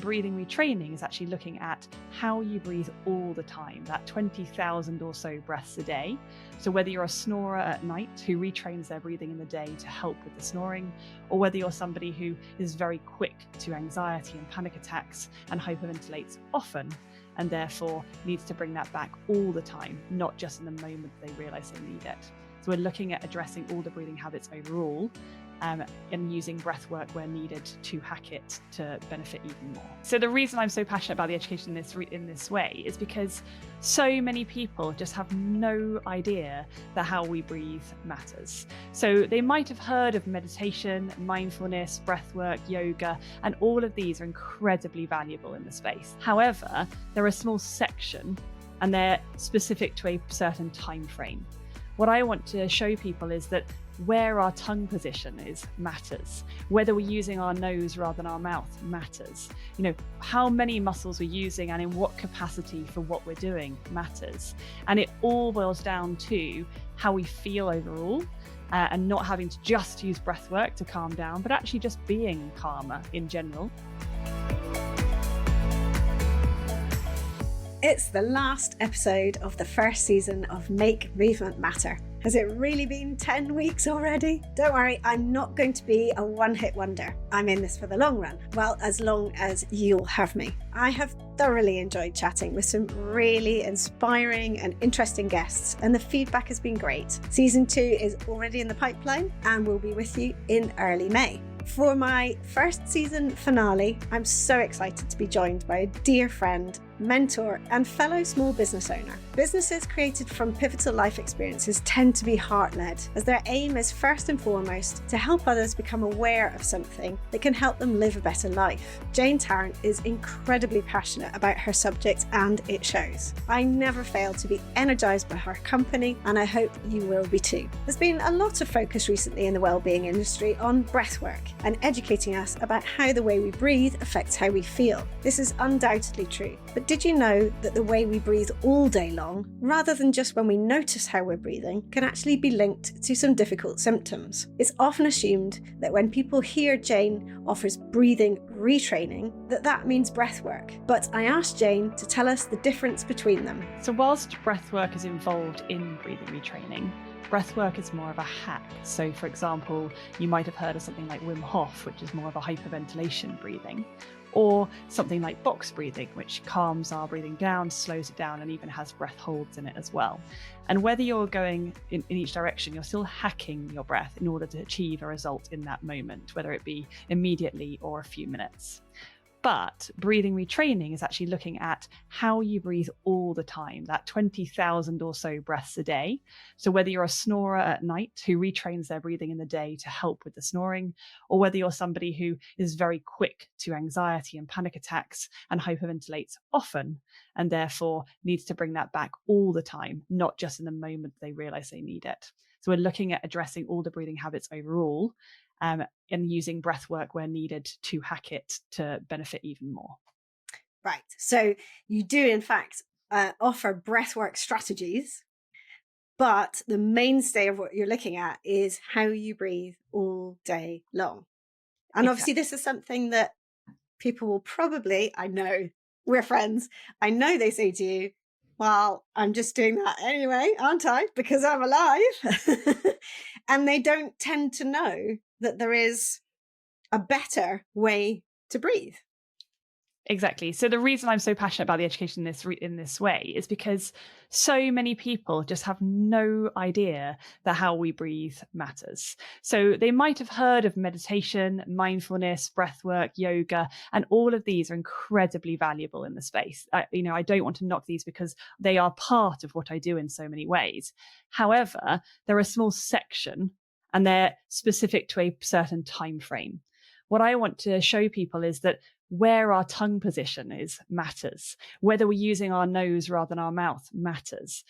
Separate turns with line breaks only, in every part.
breathing retraining is actually looking at how you breathe all the time, that 20,000 or so breaths a day. So whether you're a snorer at night who retrains their breathing in the day to help with the snoring, or whether you're somebody who is very quick to anxiety and panic attacks and hyperventilates often, and therefore needs to bring that back all the time, not just in the moment they realise they need it. So we're looking at addressing all the breathing habits overall, and using breathwork where needed to hack it to benefit even more. So the reason I'm so passionate about the education in this way is because so many people just have no idea that how we breathe matters. So they might have heard of meditation, mindfulness, breathwork, yoga, and all of these are incredibly valuable in the space. However, they're a small section and they're specific to a certain time frame. What I want to show people is that where our tongue position is matters. Whether we're using our nose rather than our mouth matters. How many muscles we're using and in what capacity for what we're doing matters. And it all boils down to how we feel overall, and not having to just use breath work to calm down, but actually just being calmer in general.
It's the last episode of the first season of Make Movement Matter. Has it really been 10 weeks already? Don't worry, I'm not going to be a one-hit wonder. I'm in this for the long run. Well, as long as you'll have me. I have thoroughly enjoyed chatting with some really inspiring and interesting guests, and the feedback has been great. Season 2 is already in the pipeline and will be with you in early May. For my first season finale, I'm so excited to be joined by a dear friend, mentor, and fellow small business owner. Businesses created from pivotal life experiences tend to be heart-led, as their aim is first and foremost to help others become aware of something that can help them live a better life. Jane Tarrant is incredibly passionate about her subject, and it shows. I never fail to be energised by her company, and I hope you will be too. There's been a lot of focus recently in the wellbeing industry on breathwork and educating us about how the way we breathe affects how we feel. This is undoubtedly true, but did you know that the way we breathe all day long, rather than just when we notice how we're breathing, can actually be linked to some difficult symptoms? It's often assumed that when people hear Jane offers breathing retraining, that means breathwork. But I asked Jane to tell us the difference between them.
So whilst breathwork is involved in breathing retraining, breathwork is more of a hack. So for example, you might have heard of something like Wim Hof, which is more of a hyperventilation breathing, or something like box breathing, which calms our breathing down, slows it down, and even has breath holds in it as well. And whether you're going in each direction, you're still hacking your breath in order to achieve a result in that moment, whether it be immediately or a few minutes. But breathing retraining is actually looking at how you breathe all the time, that 20,000 or so breaths a day. So whether you're a snorer at night who retrains their breathing in the day to help with the snoring, or whether you're somebody who is very quick to anxiety and panic attacks and hyperventilates often, and therefore needs to bring that back all the time, not just in the moment they realise they need it. So we're looking at addressing all the breathing habits overall, and using breath work where needed to hack it to benefit even more.
Right. So you do, in fact, offer breathwork strategies, but the mainstay of what you're looking at is how you breathe all day long. And obviously this is something that people will probably, I know, we're friends, I know they say to you, well, I'm just doing that anyway, aren't I? Because I'm alive. And they don't tend to know that there is a better way to breathe.
Exactly. So the reason I'm so passionate about the education in this way is because so many people just have no idea that how we breathe matters. So they might have heard of meditation, mindfulness, breathwork, yoga, and all of these are incredibly valuable in the space. I don't want to knock these because they are part of what I do in so many ways. However, they're a small section and they're specific to a certain time frame. What I want to show people is that where our tongue position is matters. Whether we're using our nose rather than our mouth matters.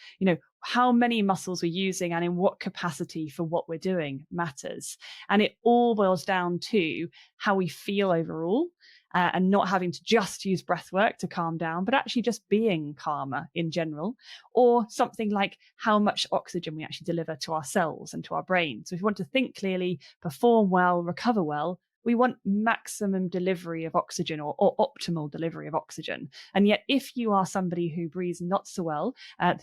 How many muscles we're using and in what capacity for what we're doing matters. And it all boils down to how we feel overall, and not having to just use breath work to calm down, but actually just being calmer in general, or something like how much oxygen we actually deliver to our cells and to our brain. So if you want to think clearly, perform well, recover well, we want maximum delivery of oxygen or optimal delivery of oxygen. And yet, if you are somebody who breathes not so well,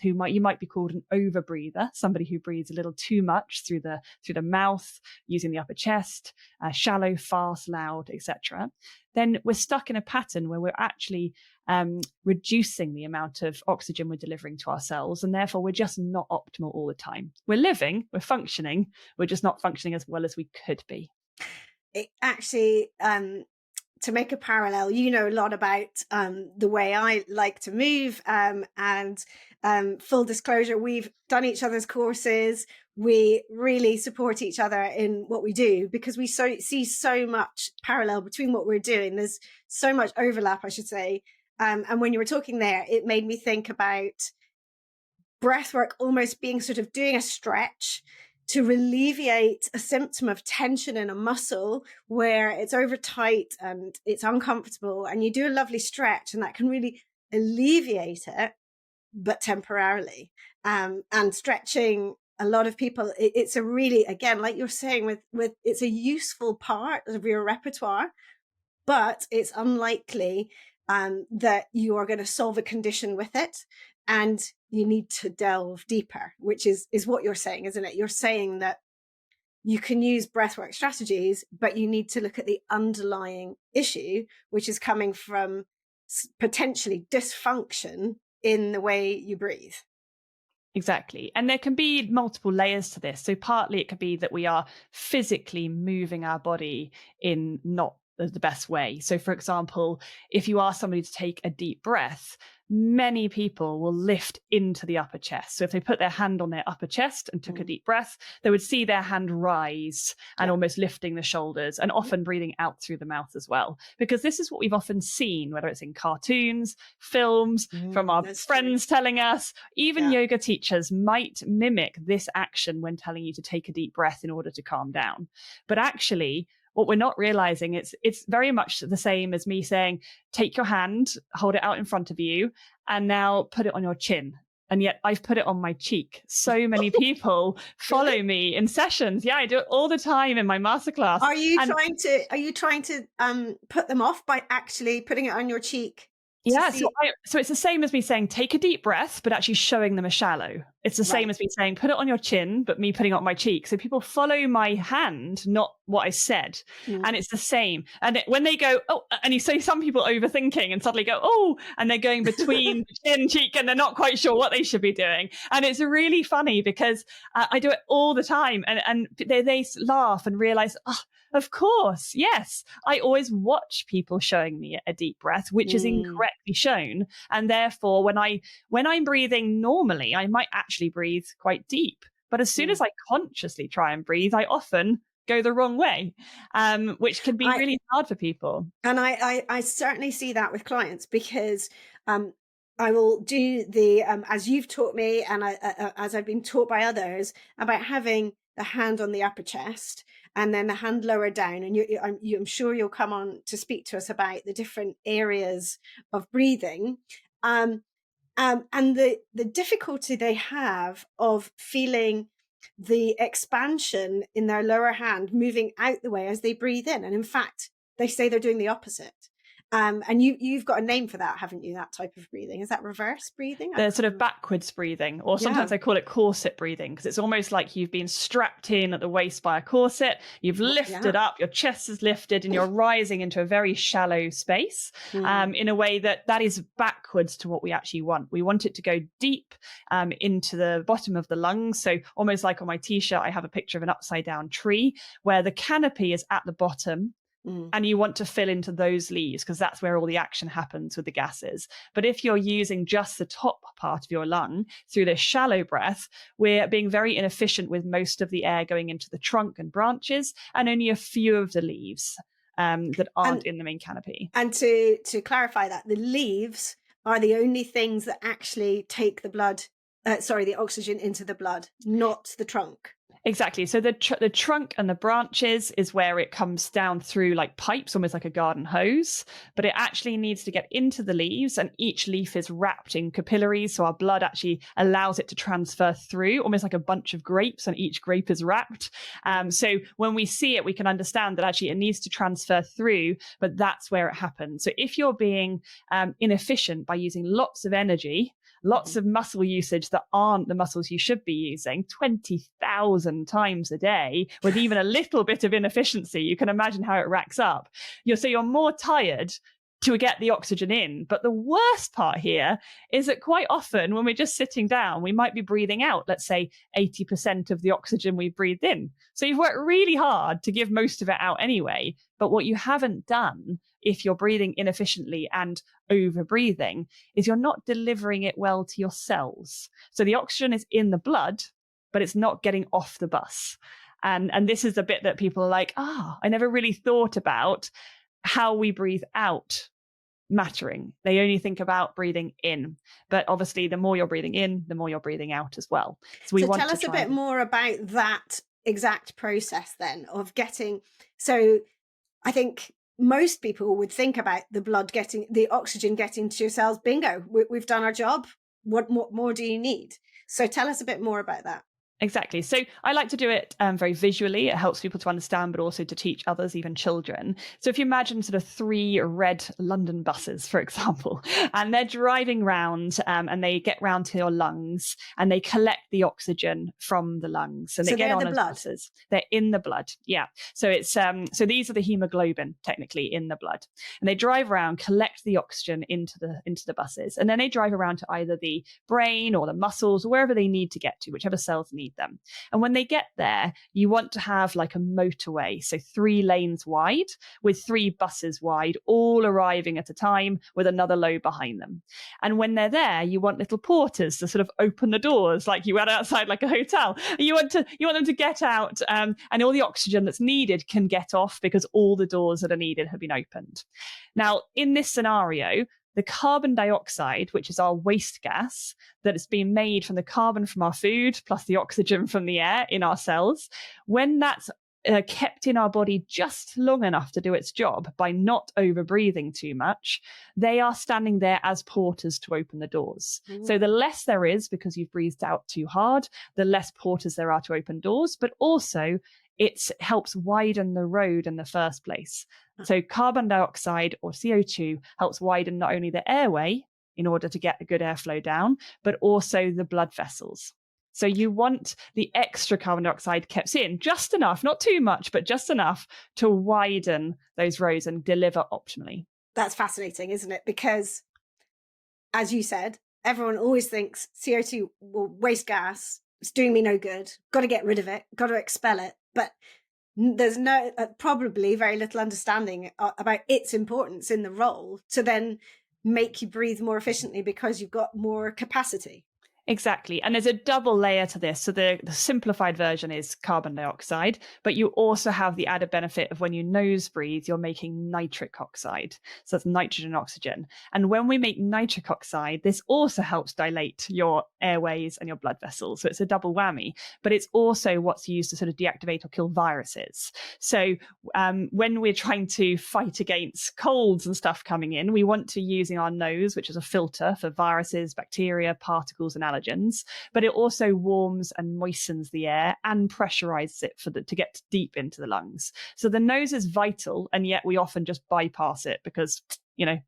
you might be called an overbreather, somebody who breathes a little too much through the mouth, using the upper chest, shallow, fast, loud, etc., then we're stuck in a pattern where we're actually reducing the amount of oxygen we're delivering to ourselves, and therefore we're just not optimal all the time. We're living, we're functioning, we're just not functioning as well as we could be.
It actually, to make a parallel, you know a lot about the way I like to move, and full disclosure, we've done each other's courses. We really support each other in what we do because we see so much parallel between what we're doing. There's so much overlap, I should say. And when you were talking there, it made me think about breathwork almost being sort of doing a stretch to alleviate a symptom of tension in a muscle where it's over tight and it's uncomfortable, and you do a lovely stretch and that can really alleviate it, but temporarily. And stretching, a lot of people, it's a really, again, like you're saying, with it's a useful part of your repertoire, but it's unlikely that you are going to solve a condition with it. And you need to delve deeper, which is what you're saying, isn't it? You're saying that you can use breathwork strategies, but you need to look at the underlying issue, which is coming from potentially dysfunction in the way you breathe.
Exactly. And there can be multiple layers to this. So partly it could be that we are physically moving our body in not the best way. So for example, if you ask somebody to take a deep breath, many people will lift into the upper chest. So if they put their hand on their upper chest and took a deep breath, they would see their hand rise and almost lifting the shoulders, and often breathing out through the mouth as well. Because this is what we've often seen, whether it's in cartoons, films, from our friends telling us, even yoga teachers might mimic this action when telling you to take a deep breath in order to calm down. But actually, what we're not realizing, it's very much the same as me saying, take your hand, hold it out in front of you, and now put it on your chin. And yet I've put it on my cheek. So many people follow me in sessions. Yeah, I do it all the time in my masterclass.
Are you trying to put them off by actually putting it on your cheek?
Yeah, so it's the same as me saying, take a deep breath, but actually showing them a shallow. It's the same as me saying, put it on your chin, but me putting it on my cheek. So people follow my hand, not what I said. And it's the same. And when they go, oh, and you say some people overthinking and suddenly go, oh, and they're going between chin, cheek, and they're not quite sure what they should be doing. And it's really funny because I do it all the time. And they laugh and realize, oh, of course, yes. I always watch people showing me a deep breath, which is incorrectly shown. And therefore, when I'm breathing normally, I might actually breathe quite deep. But as soon as I consciously try and breathe, I often go the wrong way, which can be really hard for people.
And I certainly see that with clients because I will do the, as you've taught me and as I've been taught by others, about having the hand on the upper chest and then the hand lower down. And I'm sure you'll come on to speak to us about the different areas of breathing. And the difficulty they have of feeling the expansion in their lower hand moving out the way as they breathe in. And in fact, they say they're doing the opposite. And you've got a name for that, haven't you? That type of breathing. Is that reverse breathing?
The sort of backwards breathing, or sometimes I call it corset breathing, because it's almost like you've been strapped in at the waist by a corset. You've lifted up, your chest is lifted, and you're rising into a very shallow space in a way that is backwards to what we actually want. We want it to go deep into the bottom of the lungs. So almost like on my t-shirt, I have a picture of an upside down tree where the canopy is at the bottom. And you want to fill into those leaves because that's where all the action happens with the gases. But if you're using just the top part of your lung through this shallow breath, we're being very inefficient with most of the air going into the trunk and branches and only a few of the leaves that aren't in the main canopy.
And to clarify that, the leaves are the only things that actually take the oxygen into the blood, not the trunk.
Exactly. So the trunk and the branches is where it comes down through like pipes, almost like a garden hose, but it actually needs to get into the leaves, and each leaf is wrapped in capillaries. So our blood actually allows it to transfer through, almost like a bunch of grapes, and each grape is wrapped. So when we see it, we can understand that actually it needs to transfer through, but that's where it happens. So if you're being inefficient by using lots of energy, lots of muscle usage that aren't the muscles you should be using 20,000 times a day with even a little bit of inefficiency, you can imagine how it racks up. So you're more tired to get the oxygen in. But the worst part here is that quite often when we're just sitting down, we might be breathing out, let's say 80% of the oxygen we've breathed in. So you've worked really hard to give most of it out anyway. But what you haven't done, if you're breathing inefficiently and over breathing, is you're not delivering it well to your cells. So the oxygen is in the blood, but it's not getting off the bus. And this is the bit that people are like, I never really thought about how we breathe out mattering. They only think about breathing in, but obviously the more you're breathing in, the more you're breathing out as well.
So tell us a bit more about that exact process then of getting. So I think most people would think about the oxygen getting to your cells. Bingo, we've done our job. What more do you need? So tell us a bit more about that.
Exactly. So I like to do it very visually. It helps people to understand, but also to teach others, even children. So if you imagine sort of 3 red London buses, for example, and they're driving round and they get round to your lungs and they collect the oxygen from the lungs, and they get on as buses. They're in the blood. Yeah. So it's so these are the hemoglobin technically in the blood, and they drive around, collect the oxygen into the buses, and then they drive around to either the brain or the muscles or wherever they need to get to, whichever cells need them. And when they get there, you want to have like a motorway, so 3 lanes wide with 3 buses wide, all arriving at a time with another load behind them. And when they're there, you want little porters to sort of open the doors like you had outside like a hotel. You want them to get out, and all the oxygen that's needed can get off because all the doors that are needed have been opened. Now, in this scenario, the carbon dioxide, which is our waste gas that has been made from the carbon from our food plus the oxygen from the air in our cells, when that's kept in our body just long enough to do its job by not over breathing too much, they are standing there as porters to open the doors. So the less there is because you've breathed out too hard, the less porters there are to open doors, but also it helps widen the road in the first place. So carbon dioxide or CO2 helps widen not only the airway in order to get a good airflow down, but also the blood vessels. So you want the extra carbon dioxide kept in just enough, not too much, but just enough to widen those roads and deliver optimally.
That's fascinating, isn't it? Because, as you said, everyone always thinks CO2 will waste gas. It's doing me no good. Got to get rid of it. Got to expel it. But there's probably very little understanding about its importance in the role to then make you breathe more efficiently because you've got more capacity.
Exactly. And there's a double layer to this. So the simplified version is carbon dioxide, but you also have the added benefit of when you nose breathe, you're making nitric oxide. So that's nitrogen oxygen. And when we make nitric oxide, this also helps dilate your airways and your blood vessels. So it's a double whammy, but it's also what's used to sort of deactivate or kill viruses. So when we're trying to fight against colds and stuff coming in, we want to using our nose, which is a filter for viruses, bacteria, particles, and allergens, but it also warms and moistens the air and pressurizes it to get deep into the lungs. So the nose is vital, and yet we often just bypass it because,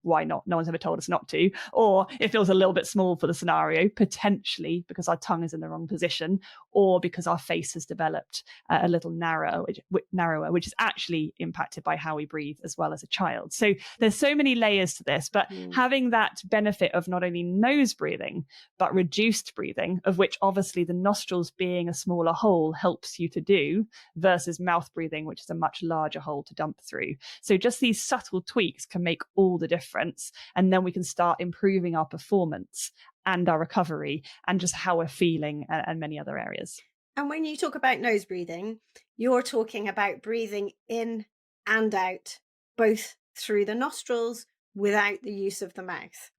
why not? No one's ever told us not to. Or it feels a little bit small for the scenario, potentially because our tongue is in the wrong position, or because our face has developed a little narrower, which is actually impacted by how we breathe as well as a child. So there's so many layers to this, but having that benefit of not only nose breathing, but reduced breathing, of which obviously the nostrils being a smaller hole helps you to do, versus mouth breathing, which is a much larger hole to dump through. So just these subtle tweaks can make all the difference, and then we can start improving our performance and our recovery and just how we're feeling and many other areas.
And when you talk about nose breathing, you're talking about breathing in and out, both through the nostrils without the use of the mouth.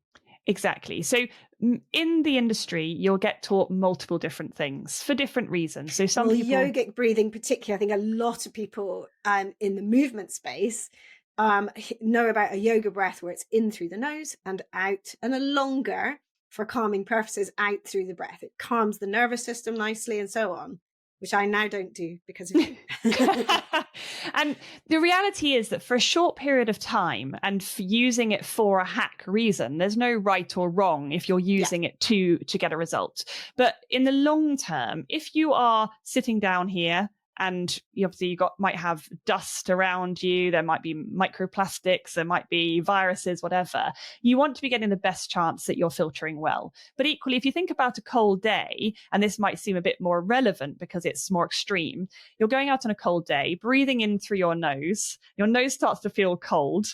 Exactly. So in the industry, you'll get taught multiple different things for different reasons. So some people...
yogic breathing particularly, I think a lot of people in the movement space know about a yoga breath where it's in through the nose and out, and a longer, for calming purposes, out through the breath. It calms the nervous system nicely and so on, which I now don't do because of you.
And the reality is that for a short period of time, and for using it for a hack reason, there's no right or wrong if you're using it to get a result. But in the long term, if you are sitting down here and you obviously might have dust around you, there might be microplastics, there might be viruses, whatever, you want to be getting the best chance that you're filtering well. But equally, if you think about a cold day, and this might seem a bit more relevant because it's more extreme, you're going out on a cold day, breathing in through your nose starts to feel cold,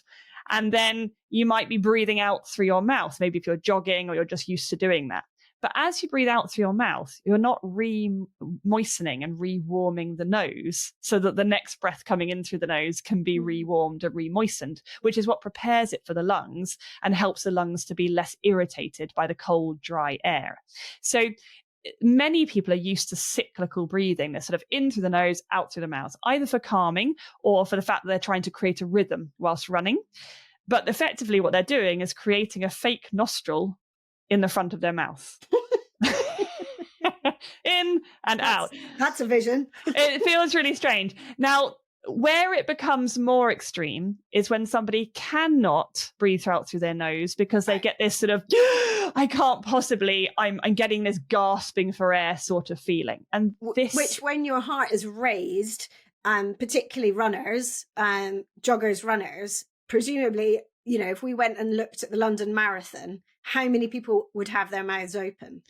and then you might be breathing out through your mouth, maybe if you're jogging or you're just used to doing that. But as you breathe out through your mouth, you're not re-moistening and re-warming the nose so that the next breath coming in through the nose can be re-warmed or re-moistened, which is what prepares it for the lungs and helps the lungs to be less irritated by the cold, dry air. So many people are used to cyclical breathing. They're sort of in through the nose, out through the mouth, either for calming or for the fact that they're trying to create a rhythm whilst running. But effectively what they're doing is creating a fake nostril in the front of their mouth. In and out.
That's a vision.
It feels really strange. Now, where it becomes more extreme is when somebody cannot breathe out through their nose because they get this sort of, I can't possibly, I'm getting this gasping for air sort of feeling. And this...
Which, when your heart is raised, particularly runners, joggers, runners, presumably, if we went and looked at the London Marathon, how many people would have their mouths open?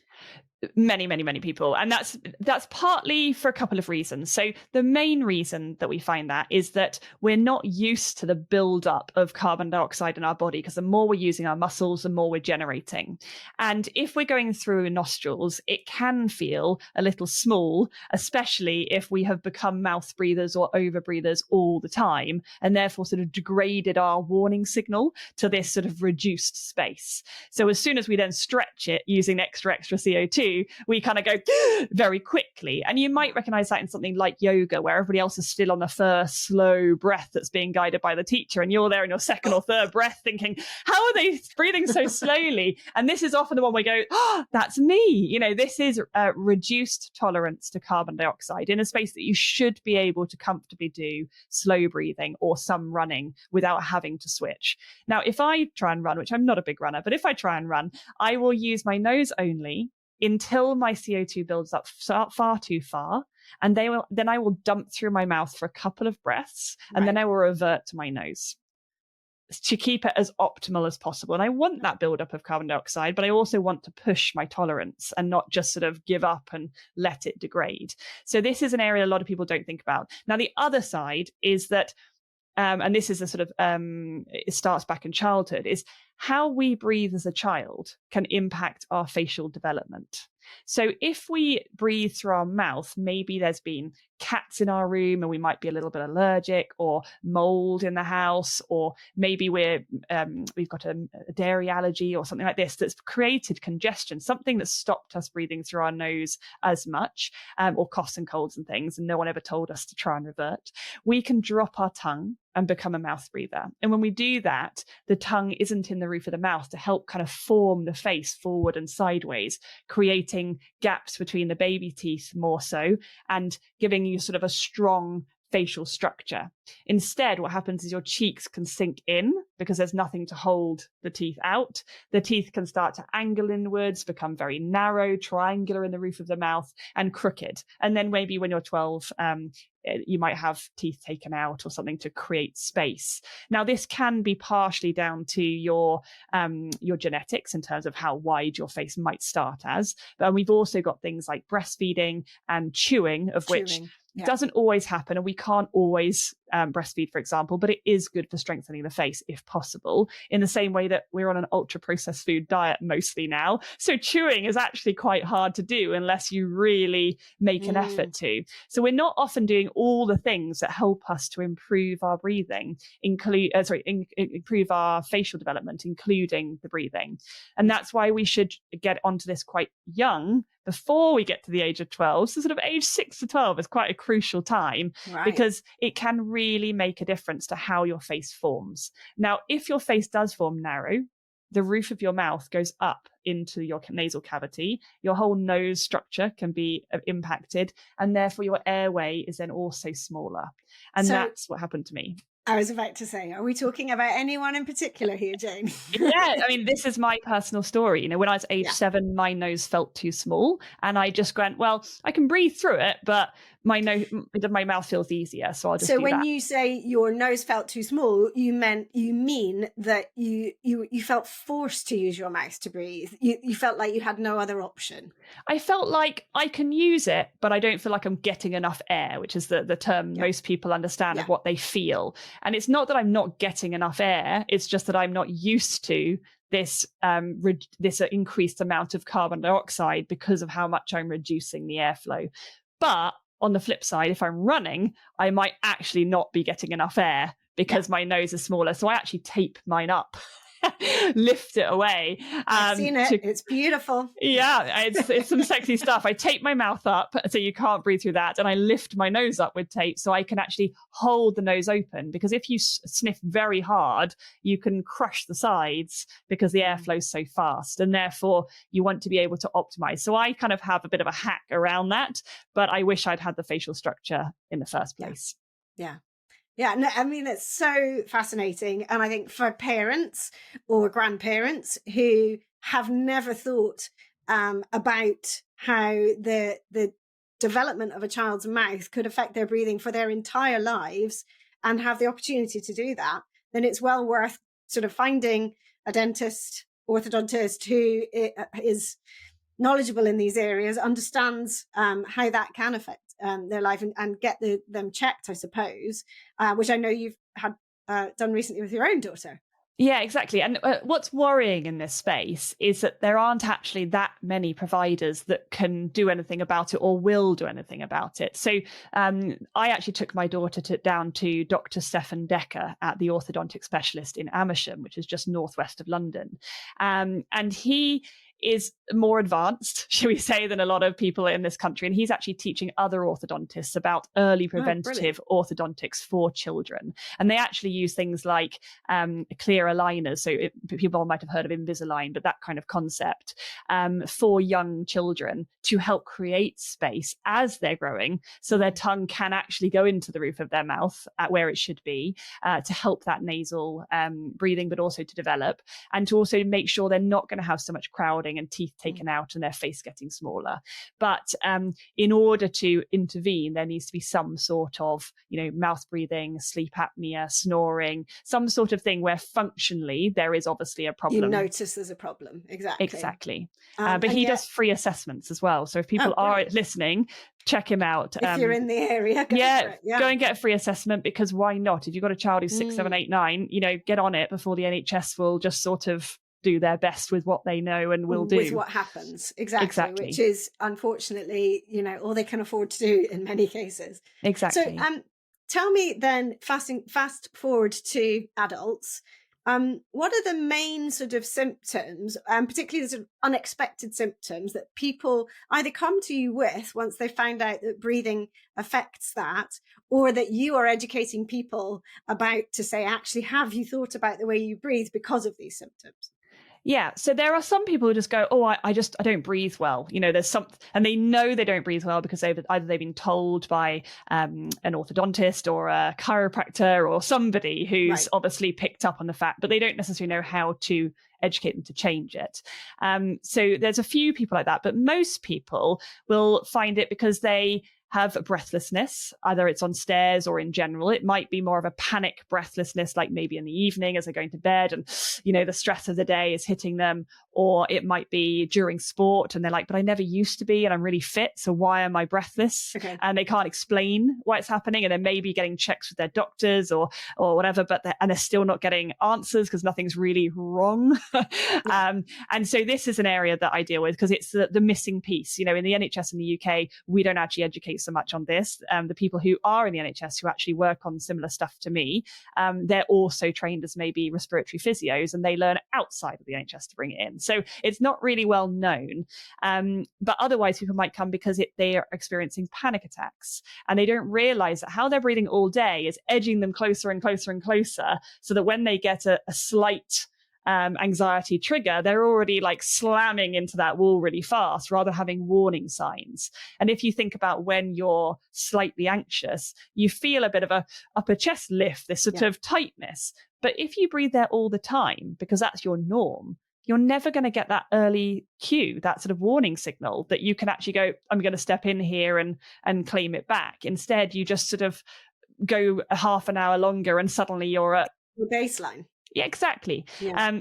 Many, many, many people. And that's partly for a couple of reasons. So the main reason that we find that is that we're not used to the buildup of carbon dioxide in our body, because the more we're using our muscles, the more we're generating. And if we're going through nostrils, it can feel a little small, especially if we have become mouth breathers or over breathers all the time, and therefore sort of degraded our warning signal to this sort of reduced space. So as soon as we then stretch it using extra CO2, we kind of go very quickly. And you might recognize that in something like yoga, where everybody else is still on the first slow breath that's being guided by the teacher, and you're there in your second or third breath thinking, how are they breathing so slowly? And this is often the one where we go, that's me. This is a reduced tolerance to carbon dioxide in a space that you should be able to comfortably do slow breathing or some running without having to switch. Now, if I try and run, which I'm not a big runner, but if I try and run, I will use my nose only until my CO2 builds up far too far. And then I will dump through my mouth for a couple of breaths, and then I will revert to my nose to keep it as optimal as possible. And I want that buildup of carbon dioxide, but I also want to push my tolerance and not just sort of give up and let it degrade. So this is an area a lot of people don't think about. Now, the other side is that, and this is a sort of, it starts back in childhood, is how we breathe as a child can impact our facial development. So if we breathe through our mouth, maybe there's been cats in our room and we might be a little bit allergic, or mold in the house, or maybe we've got a dairy allergy or something like this that's created congestion, something that's stopped us breathing through our nose as much, or coughs and colds and things, and no one ever told us to try and revert. We can drop our tongue and become a mouth breather. And when we do that, the tongue isn't in the roof of the mouth to help kind of form the face forward and sideways, creating gaps between the baby teeth more so, and giving you sort of a strong facial structure. Instead, what happens is your cheeks can sink in because there's nothing to hold the teeth out. The teeth can start to angle inwards, become very narrow, triangular in the roof of the mouth, and crooked. And then maybe when you're 12, you might have teeth taken out or something to create space. Now, this can be partially down to your genetics in terms of how wide your face might start as. But we've also got things like breastfeeding and chewing, which It doesn't always happen, and we can't always breastfeed, for example, but it is good for strengthening the face if possible, in the same way that we're on an ultra processed food diet mostly now. So chewing is actually quite hard to do unless you really make an effort to. So we're not often doing all the things that help us to improve our breathing, improve our facial development, including the breathing. And that's why we should get onto this quite young, before we get to the age of 12. So sort of age 6 to 12 is quite a crucial time, because it can really make a difference to how your face forms. Now, if your face does form narrow, the roof of your mouth goes up into your nasal cavity. Your whole nose structure can be impacted, and therefore your airway is then also smaller. And that's what happened to me.
I was about to say, are we talking about anyone in particular here, Jane?
Yeah, I mean, this is my personal story. When I was age 7, my nose felt too small, and I just went, well, I can breathe through it, but my mouth feels easier, so I'll just do that.
So when you say your nose felt too small, you mean that you felt forced to use your mouth to breathe. You felt like you had no other option.
I felt like I can use it, but I don't feel like I'm getting enough air, which is the term most people understand of what they feel. And it's not that I'm not getting enough air, it's just that I'm not used to this increased amount of carbon dioxide because of how much I'm reducing the airflow. But on the flip side, if I'm running, I might actually not be getting enough air because my nose is smaller. So I actually tape mine up, lift it away.
I've seen it. It's beautiful.
Yeah, it's some sexy stuff. I tape my mouth up so you can't breathe through that, and I lift my nose up with tape so I can actually hold the nose open, because if you sniff very hard, you can crush the sides because the airflow is so fast, and therefore you want to be able to optimize. So I kind of have a bit of a hack around that, but I wish I'd had the facial structure in the first place.
Yeah, no, I mean, it's so fascinating. And I think for parents or grandparents who have never thought about how the development of a child's mouth could affect their breathing for their entire lives, and have the opportunity to do that, then it's well worth sort of finding a dentist, orthodontist who is knowledgeable in these areas, understands how that can affect their life, and get them checked, I suppose, which I know you've had done recently with your own daughter.
Yeah, exactly. And what's worrying in this space is that there aren't actually that many providers that can do anything about it or will do anything about it. So I actually took my daughter down to Dr. Stefan Decker at the orthodontic specialist in Amersham, which is just northwest of London. And he is more advanced, shall we say, than a lot of people in this country. And he's actually teaching other orthodontists about early preventative orthodontics for children. And they actually use things like clear aligners. So people might have heard of Invisalign, but that kind of concept for young children to help create space as they're growing, so their tongue can actually go into the roof of their mouth at where it should be, to help that nasal breathing, but also to develop, and to also make sure they're not going to have so much crowding and teeth taken out and their face getting smaller. But in order to intervene, there needs to be some sort of, mouth breathing, sleep apnea, snoring, some sort of thing where functionally there is obviously a problem.
You notice there's a problem.
Exactly. But he does free assessments as well. So if people are listening, check him out.
If you're in the area, go
and get a free assessment, because why not? If you've got a child who's 6, 7, 8, 9, get on it before the NHS will just sort of do their best with what they know and will do.
With what happens. Exactly. Which is, unfortunately, all they can afford to do in many cases.
Exactly.
So tell me then, fast forward to adults, what are the main sort of symptoms, particularly the sort of unexpected symptoms that people either come to you with once they found out that breathing affects that, or that you are educating people about to say, actually, have you thought about the way you breathe because of these symptoms?
Yeah. So there are some people who just go, I don't breathe well. There's something, and they know they don't breathe well because they've been told by an orthodontist or a chiropractor or somebody who's obviously picked up on the fact, but they don't necessarily know how to educate them to change it. So there's a few people like that, but most people will find it because they have breathlessness, either it's on stairs or in general. It might be more of a panic breathlessness, like maybe in the evening as they're going to bed and, the stress of the day is hitting them, or it might be during sport and they're like, but I never used to be and I'm really fit, so why am I breathless?
Okay.
And they can't explain why it's happening, and they may be getting checks with their doctors or whatever, but they're still not getting answers because nothing's really wrong. And so this is an area that I deal with because it's the missing piece. In the NHS in the UK, we don't actually educate so much on this. The people who are in the NHS who actually work on similar stuff to me, they're also trained as maybe respiratory physios, and they learn outside of the NHS to bring it in. So it's not really well known. But otherwise, people might come because they are experiencing panic attacks, and they don't realize that how they're breathing all day is edging them closer and closer and closer, so that when they get a slight anxiety trigger, they're already like slamming into that wall really fast rather than having warning signs. And if you think about when you're slightly anxious, you feel a bit of a upper chest lift, this sort of tightness. But if you breathe there all the time, because that's your norm, you're never going to get that early cue, that sort of warning signal that you can actually go, I'm going to step in here and claim it back. Instead, you just sort of go a half an hour longer and suddenly you're at
your baseline.
Yeah, exactly.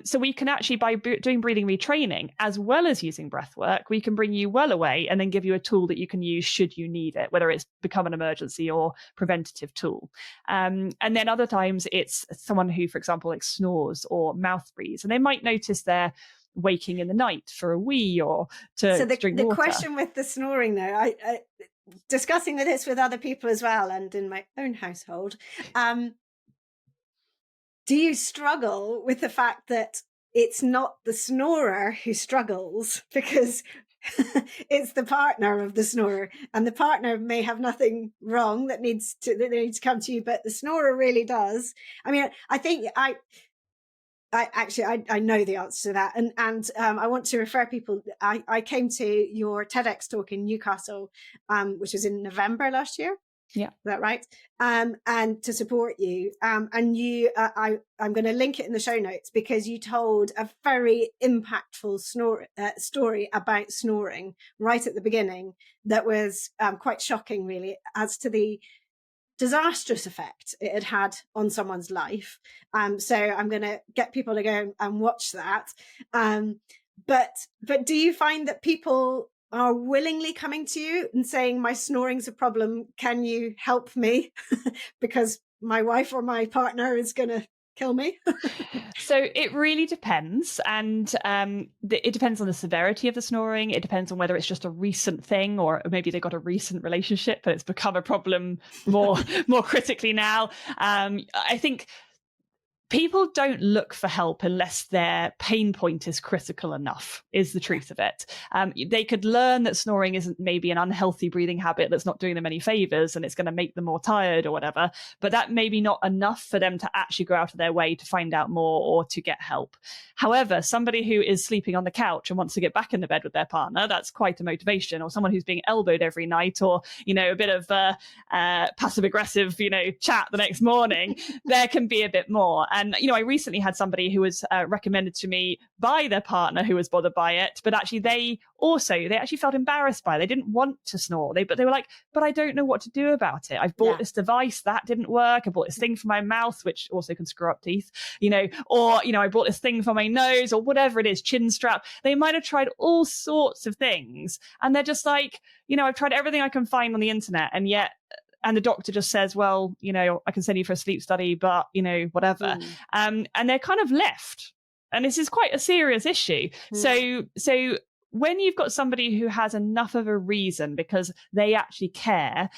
So we can actually, by doing breathing retraining, as well as using breath work, we can bring you well away and then give you a tool that you can use should you need it, whether it's become an emergency or preventative tool. And then other times it's someone who, for example, like snores or mouth breathes, and they might notice they're waking in the night for a wee or to drink water.
The question with the snoring, though, I discussing this with other people as well, and in my own household, do you struggle with the fact that it's not the snorer who struggles because it's the partner of the snorer, and the partner may have nothing wrong that needs to come to you, but the snorer really does? I mean, I think I know the answer to that, and I want to refer people. I came to your TEDx talk in Newcastle, which was in November last year.
Yeah,
is that right? And to support you, and you, I'm going to link it in the show notes because you told a very impactful story about snoring right at the beginning that was quite shocking, really, as to the disastrous effect it had on someone's life. So I'm going to get people to go and watch that. But do you find that people are willingly coming to you and saying, my snoring's a problem, can you help me? Because my wife or my partner is going to kill me?
So it really depends. And it depends on the severity of the snoring. It depends on whether it's just a recent thing, or maybe they got a recent relationship but it's become a problem more critically now. I think people don't look for help unless their pain point is critical enough, is the truth of it. They could learn that snoring isn't maybe an unhealthy breathing habit that's not doing them any favors and it's going to make them more tired or whatever, but that may be not enough for them to actually go out of their way to find out more or to get help. However, somebody who is sleeping on the couch and wants to get back in the bed with their partner, that's quite a motivation. Or someone who's being elbowed every night, or, a bit of passive aggressive, chat the next morning, there can be a bit more. And, I recently had somebody who was recommended to me by their partner who was bothered by it, but actually they actually felt embarrassed by it. They didn't want to snore. But they were like, but I don't know what to do about it. I've bought this device that didn't work. I bought this thing for my mouth, which also can screw up teeth, or, I bought this thing for my nose or whatever it is, chin strap. They might have tried all sorts of things. And they're just like, I've tried everything I can find on the internet, and the doctor just says, well, I can send you for a sleep study, but, whatever. And they're kind of left. And this is quite a serious issue. So when you've got somebody who has enough of a reason because they actually care,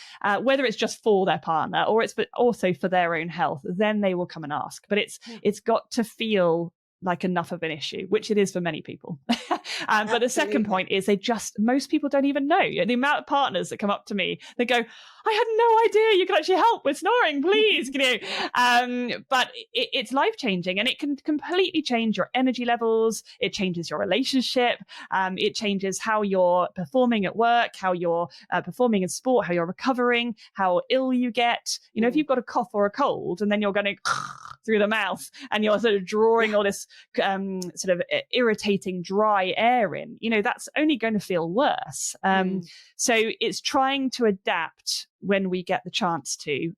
whether it's just for their partner or it's also for their own health, then they will come and ask. But it's got to feel like enough of an issue, which it is for many people. But the second point is most people don't even know. The amount of partners that come up to me, they go, I had no idea you could actually help with snoring, please. But it's life-changing, and it can completely change your energy levels. It changes your relationship. It changes how you're performing at work, how you're performing in sport, how you're recovering, how ill you get. If you've got a cough or a cold and then you're going to through the mouth, and you're sort of drawing all this sort of irritating dry air in, that's only going to feel worse. So it's trying to adapt when we get the chance to.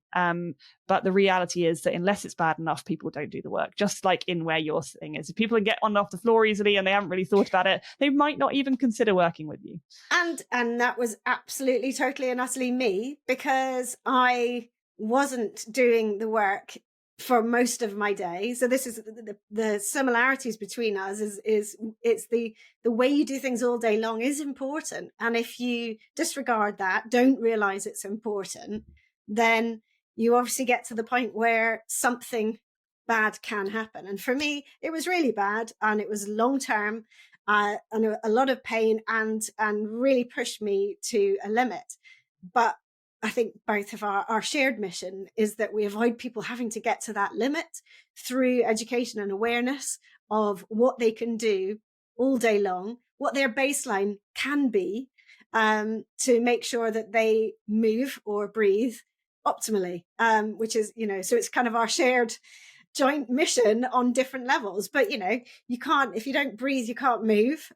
But the reality is that unless it's bad enough, people don't do the work, just like in where your thing is. If people can get on off the floor easily and they haven't really thought about it, they might not even consider working with you.
And that was absolutely, totally and utterly me, because I wasn't doing the work for most of my day. So this is the similarities between us is it's the way you do things all day long is important. And if you disregard that, don't realize it's important, then you obviously get to the point where something bad can happen. And for me, it was really bad, and it was long term, and a lot of pain, and really pushed me to a limit. But I think both of our shared mission is that we avoid people having to get to that limit through education and awareness of what they can do all day long, what their baseline can be, to make sure that they move or breathe optimally, which is, so it's kind of our shared joint mission on different levels. But you can't, if you don't breathe, you can't move.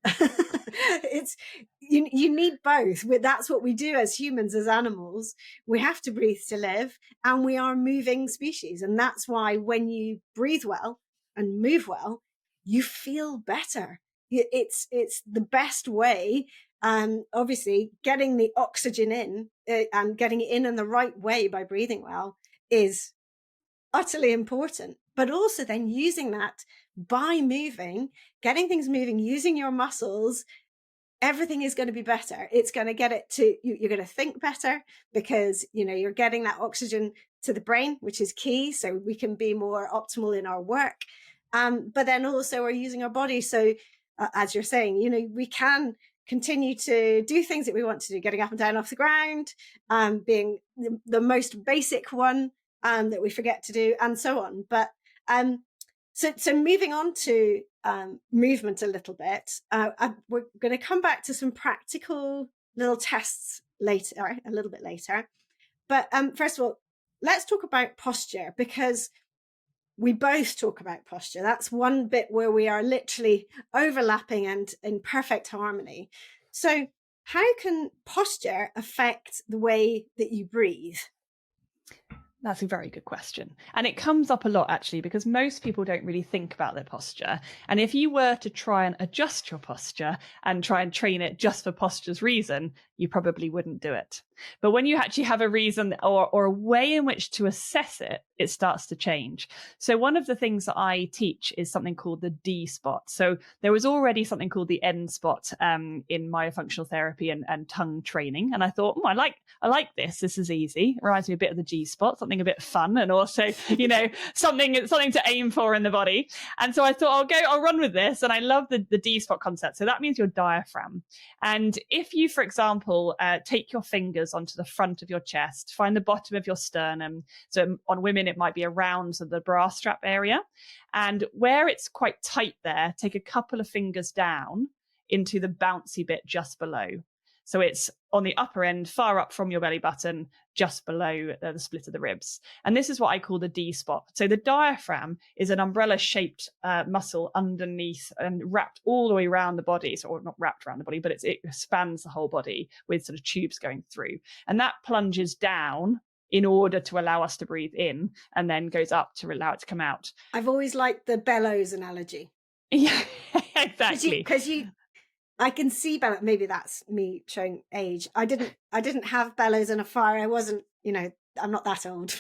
It's you need both. That's what we do as humans, as animals. We have to breathe to live, and we are moving species. And that's why when you breathe well and move well, you feel better. It's the best way. Obviously getting the oxygen in, and getting it in the right way by breathing well is utterly important. But also then using that by moving, getting things moving, using your muscles, everything is going to be better. It's going to get it to, you're going to think better, because, you're getting that oxygen to the brain, which is key. So we can be more optimal in our work. But then also we're using our body. So as you're saying, we can continue to do things that we want to do, getting up and down off the ground, being the most basic one that we forget to do, and so on. But so moving on to movement a little bit, we're going to come back to some practical little tests later, a little bit later. But first of all, let's talk about posture, because we both talk about posture. That's one bit where we are literally overlapping and in perfect harmony. So how can posture affect the way that you breathe?
That's a very good question. And it comes up a lot, actually, because most people don't really think about their posture. And if you were to try and adjust your posture and try and train it just for posture's reason, you probably wouldn't do it. But when you actually have a reason or a way in which to assess it, it starts to change. So one of the things that I teach is something called the D spot. So there was already something called the N spot in myofunctional therapy and tongue training. And I thought, I like this. This is easy. It reminds me a bit of the G spot, something a bit fun, and also, something to aim for in the body. And so I thought, I'll run with this. And I love the D spot concept. So that means your diaphragm. And if you, for example, take your fingers onto the front of your chest, find the bottom of your sternum. So on women, it might be around the bra strap area. And where it's quite tight there, take a couple of fingers down into the bouncy bit just below. So it's on the upper end, far up from your belly button, just below the split of the ribs. And this is what I call the D spot. So the diaphragm is an umbrella-shaped muscle underneath and wrapped all the way around the body. So, or not wrapped around the body, but it spans the whole body with sort of tubes going through. And that plunges down in order to allow us to breathe in, and then goes up to allow it to come out.
I've always liked the bellows analogy.
Yeah, exactly.
Because I can see bellows. Maybe that's me showing age. I didn't have bellows in a fire. I wasn't, I'm not that old.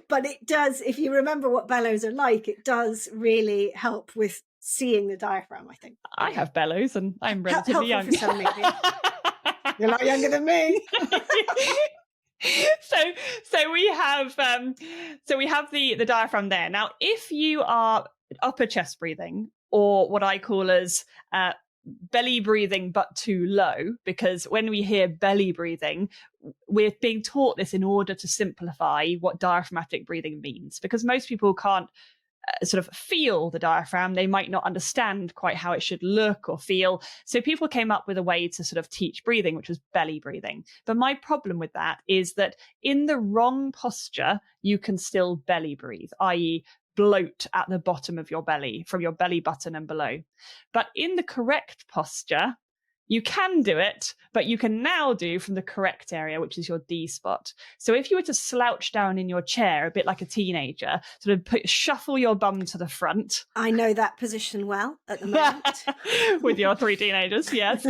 But it does, if you remember what bellows are like, it does really help with seeing the diaphragm, I think.
I have bellows, and I'm relatively young.
For some, maybe. You're a lot younger than me.
So we have the diaphragm there. Now, if you are upper chest breathing, or what I call as belly breathing but too low, because when we hear belly breathing, we're being taught this in order to simplify what diaphragmatic breathing means, because most people can't sort of feel the diaphragm. They might not understand quite how it should look or feel. So people came up with a way to sort of teach breathing, which was belly breathing. But my problem with that is that in the wrong posture, you can still belly breathe, i.e. bloat at the bottom of your belly, from your belly button and below. But in the correct posture, you can do it, but you can now do from the correct area, which is your D spot. So if you were to slouch down in your chair, a bit like a teenager, sort of shuffle your bum to the front.
I know that position well at the moment.
With your 3 teenagers, yes.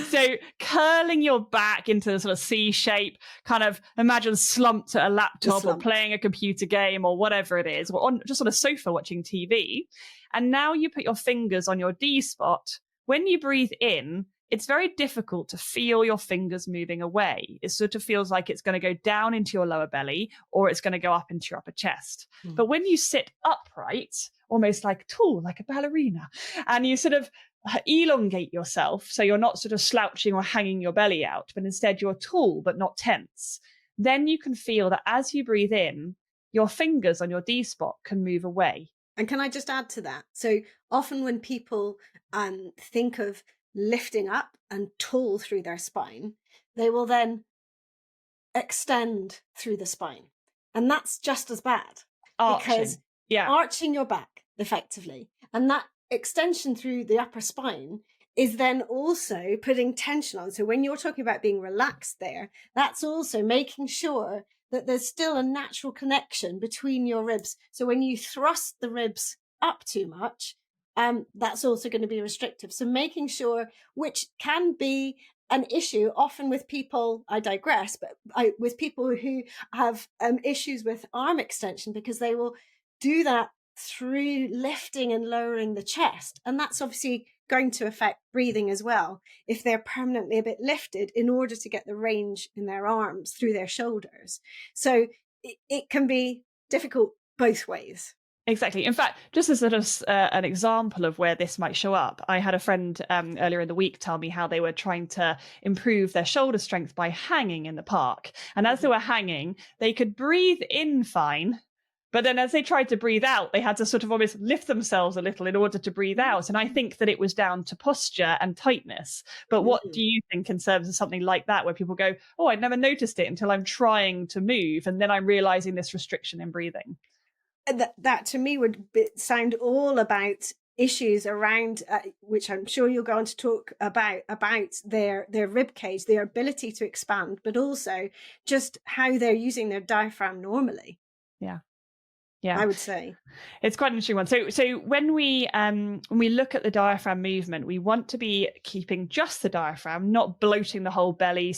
So curling your back into the sort of C shape, kind of imagine slumped at a laptop or playing a computer game or whatever it is, or just on a sofa watching TV. And now you put your fingers on your D spot. When you breathe in, it's very difficult to feel your fingers moving away. It sort of feels like it's going to go down into your lower belly or it's going to go up into your upper chest. But when you sit upright, almost like tall, like a ballerina, and you sort of elongate yourself, so you're not sort of slouching or hanging your belly out, but instead you're tall but not tense, then you can feel that as you breathe in, your fingers on your D spot can move away.
And can I just add to that? So often when people think of lifting up and tall through their spine, they will then extend through the spine. And that's just as bad. Because arching your back effectively, and that extension through the upper spine is then also putting tension on. So when you're talking about being relaxed there, that's also making sure that there's still a natural connection between your ribs. So when you thrust the ribs up too much, that's also going to be restrictive. So making sure, which can be an issue often with people, I digress, but with people who have issues with arm extension, because they will do that through lifting and lowering the chest. And that's obviously going to affect breathing as well, if they're permanently a bit lifted in order to get the range in their arms through their shoulders. So it can be difficult both ways.
Exactly. In fact, just as sort of an example of where this might show up, I had a friend earlier in the week tell me how they were trying to improve their shoulder strength by hanging in the park. And as they were hanging, they could breathe in fine. But then as they tried to breathe out, they had to sort of almost lift themselves a little in order to breathe out. And I think that it was down to posture and tightness. But what do you think in terms of something like that, where people go, oh, I'd never noticed it until I'm trying to move, and then I'm realizing this restriction in breathing?
That to me would sound all about issues around, which I'm sure you'll go on to talk about their rib cage, their ability to expand, but also just how they're using their diaphragm normally. Yeah, I would say
it's quite an interesting one. So when we look at the diaphragm movement, we want to be keeping just the diaphragm, not bloating the whole belly,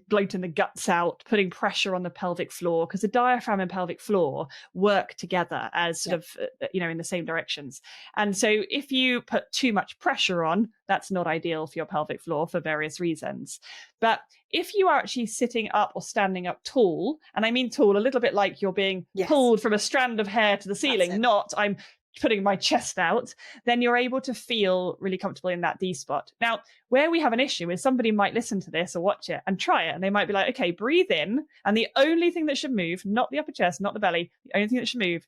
bloating the guts out, putting pressure on the pelvic floor, because the diaphragm and pelvic floor work together as sort of, in the same directions. And so if you put too much pressure on, that's not ideal for your pelvic floor for various reasons. But if you are actually sitting up or standing up tall, and I mean tall, a little bit like you're being pulled from a strand of hair to the ceiling, not I'm putting my chest out, then you're able to feel really comfortable in that D spot. Now, where we have an issue is somebody might listen to this or watch it and try it, and they might be like, okay, breathe in, and the only thing that should move, not the upper chest, not the belly, the only thing that should move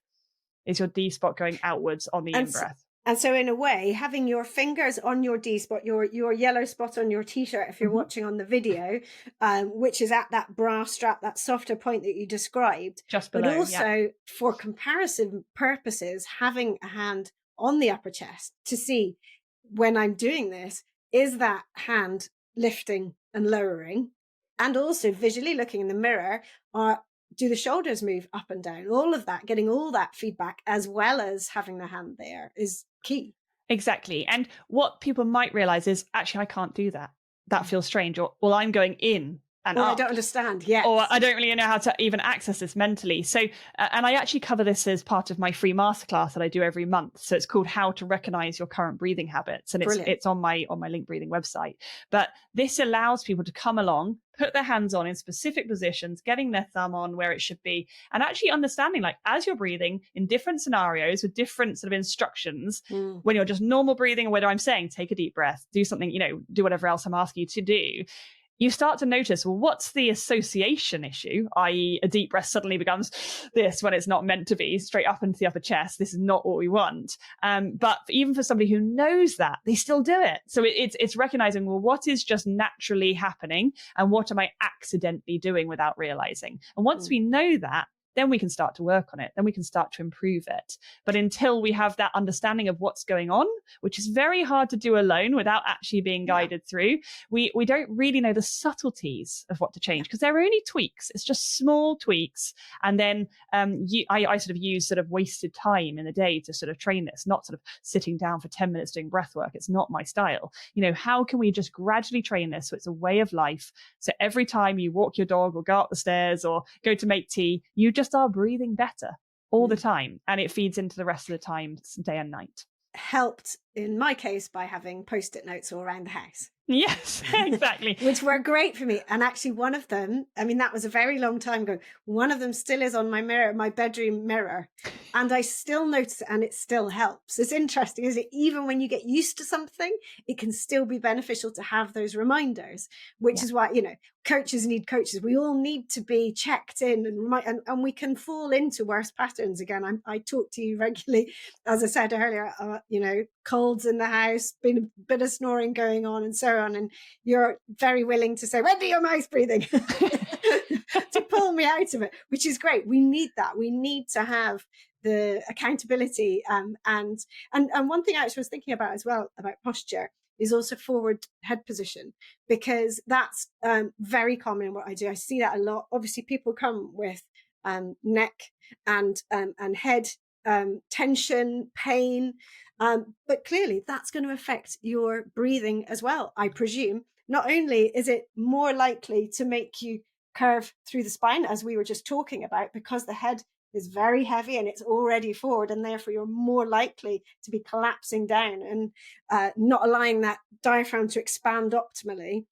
is your D spot going outwards on the in-breath.
And so in a way, having your fingers on your D spot, your yellow spot on your t-shirt, if you're watching on the video, which is at that bra strap, that softer point that you described,
just below,
but also for comparison purposes, having a hand on the upper chest to see, when I'm doing this, is that hand lifting and lowering? And also visually looking in the mirror, do the shoulders move up and down? All of that, getting all that feedback, as well as having the hand there, is key.
Exactly. And what people might realize is, actually, I can't do that. That feels strange. Or, well, I'm going in and up.
I don't understand. Yes.
Or I don't really know how to even access this mentally. So, and I actually cover this as part of my free masterclass that I do every month. So it's called How to Recognize Your Current Breathing Habits. And it's on my Link Breathing website. But this allows people to come along, put their hands on in specific positions, getting their thumb on where it should be, and actually understanding, like, as you're breathing in different scenarios with different sort of instructions, when you're just normal breathing, or whether I'm saying, take a deep breath, do something, do whatever else I'm asking you to do, you start to notice, well, what's the association issue? I.e., a deep breath suddenly becomes this when it's not meant to be, straight up into the upper chest. This is not what we want. But even for somebody who knows that, they still do it. So it's recognizing, well, what is just naturally happening and what am I accidentally doing without realizing? And once we know that, then we can start to work on it. Then we can start to improve it. But until we have that understanding of what's going on, which is very hard to do alone without actually being guided through, we don't really know the subtleties of what to change, because they're only tweaks. It's just small tweaks. And then I sort of use sort of wasted time in the day to sort of train this, not sort of sitting down for 10 minutes doing breath work. It's not my style. How can we just gradually train this so it's a way of life? So every time you walk your dog or go up the stairs or go to make tea, you just are breathing better all the time. And it feeds into the rest of the time, day and night.
Helped in my case by having post-it notes all around the house.
Yes, exactly.
Which were great for me. And actually one of them, I mean, that was a very long time ago. One of them still is on my mirror, my bedroom mirror. And I still notice it and it still helps. It's interesting, isn't it? Even when you get used to something, it can still be beneficial to have those reminders, which is why, coaches need coaches. We all need to be checked in and we can fall into worse patterns again. I talk to you regularly, as I said earlier, colds in the house, been a bit of snoring going on and so on. And you're very willing to say, when do your mouth breathing? To pull me out of it, which is great. We need that. We need to have the accountability. And one thing I actually was thinking about as well, about posture, is also forward head position, because that's very common in what I do. I see that a lot. Obviously, people come with neck and head tension, pain, but clearly that's going to affect your breathing as well, I presume. Not only is it more likely to make you curve through the spine, as we were just talking about, because the head is very heavy and it's already forward, and therefore you're more likely to be collapsing down and not allowing that diaphragm to expand optimally.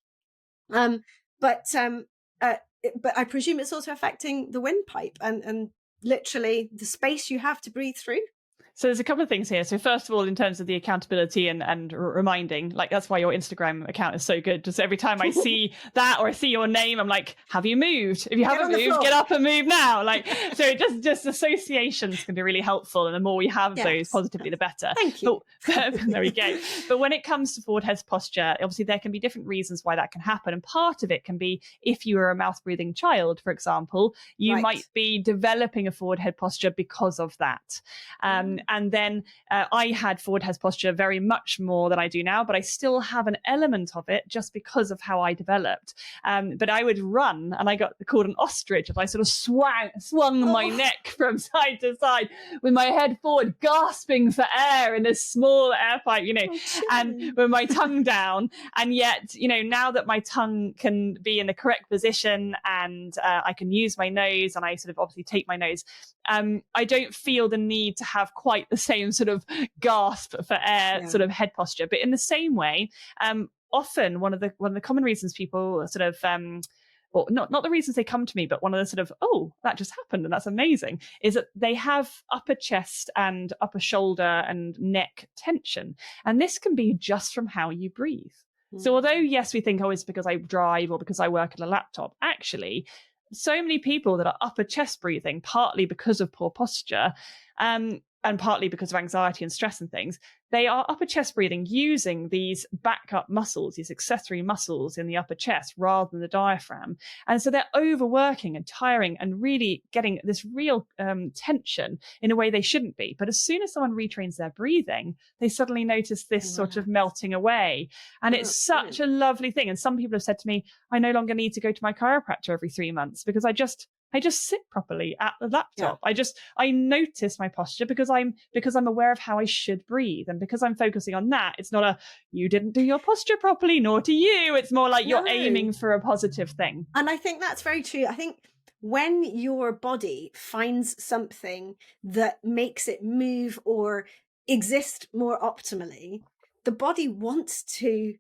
But I presume it's also affecting the windpipe and literally the space you have to breathe through.
So there's a couple of things here. So first of all, in terms of the accountability and reminding, like that's why your Instagram account is so good. Just every time I see that or I see your name, I'm like, have you moved? If you haven't moved, get up and move now. Like, so it just associations can be really helpful. And the more we have those positively, the better.
Thank you.
But, there we go. But when it comes to forward head posture, obviously there can be different reasons why that can happen. And part of it can be if you are a mouth breathing child, for example, you might be developing a forward head posture because of that. And then I had forward head posture very much more than I do now, but I still have an element of it just because of how I developed. But I would run and I got called an ostrich if I sort of swung my neck from side to side with my head forward, gasping for air in this small air pipe, and with my tongue down. And yet, now that my tongue can be in the correct position and I can use my nose and I sort of obviously take my nose, I don't feel the need to have quite the same sort of gasp for air sort of head posture. But in the same way, often one of the common reasons people sort of or not the reasons they come to me, but one of the sort of, oh, that just happened and that's amazing, is that they have upper chest and upper shoulder and neck tension. And this can be just from how you breathe. So although, yes, we think, oh, it's because I drive or because I work at a laptop, actually, so many people that are upper chest breathing, partly because of poor posture, and partly because of anxiety and stress and things, they are upper chest breathing using these backup muscles, these accessory muscles in the upper chest rather than the diaphragm. And so they're overworking and tiring and really getting this real tension in a way they shouldn't be. But as soon as someone retrains their breathing, they suddenly notice this sort of melting away. And it's such a lovely thing. And some people have said to me, I no longer need to go to my chiropractor every 3 months because I just sit properly at the laptop. I notice my posture because I'm aware of how I should breathe. And because I'm focusing on that, it's not a, you didn't do your posture properly, nor to you. It's more like you're aiming for a positive thing.
And I think that's very true. I think when your body finds something that makes it move or exist more optimally, the body wants to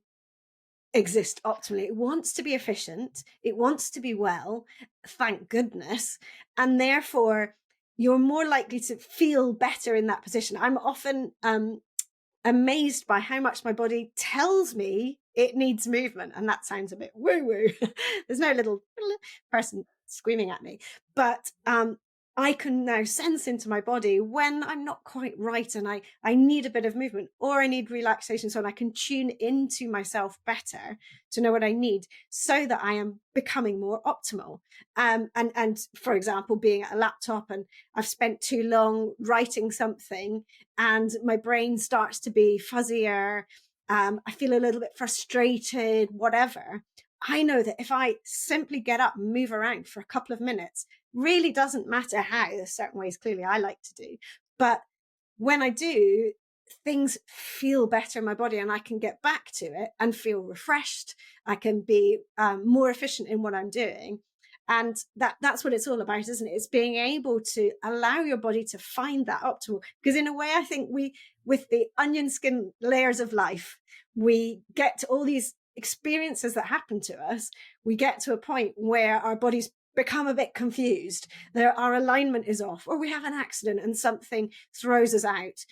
exist optimally. It wants to be efficient. It wants to be well, thank goodness. And therefore, you're more likely to feel better in that position. I'm often amazed by how much my body tells me it needs movement. And that sounds a bit woo-woo. There's no little person screaming at me. But I can now sense into my body when I'm not quite right and I need a bit of movement or I need relaxation, so I can tune into myself better to know what I need so that I am becoming more optimal. And for example, being at a laptop and I've spent too long writing something and my brain starts to be fuzzier, I feel a little bit frustrated, whatever. I know that if I simply get up and move around for a couple of minutes, really doesn't matter how, there's certain ways clearly I like to do, but when I do, things feel better in my body and I can get back to it and feel refreshed. I can be more efficient in what I'm doing. And that's what it's all about, isn't it? It's being able to allow your body to find that optimal. Because in a way, I think with the onion skin layers of life, we get to all these experiences that happen to us. We get to a point where our bodies become a bit confused. Our alignment is off, or we have an accident and something throws us out,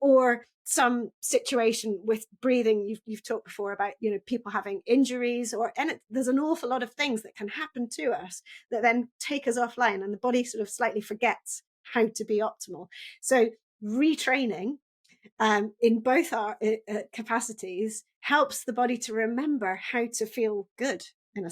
or some situation with breathing. You've talked before about, people having injuries, and there's an awful lot of things that can happen to us that then take us offline, and the body sort of slightly forgets how to be optimal. So retraining in both our capacities helps the body to remember how to feel good.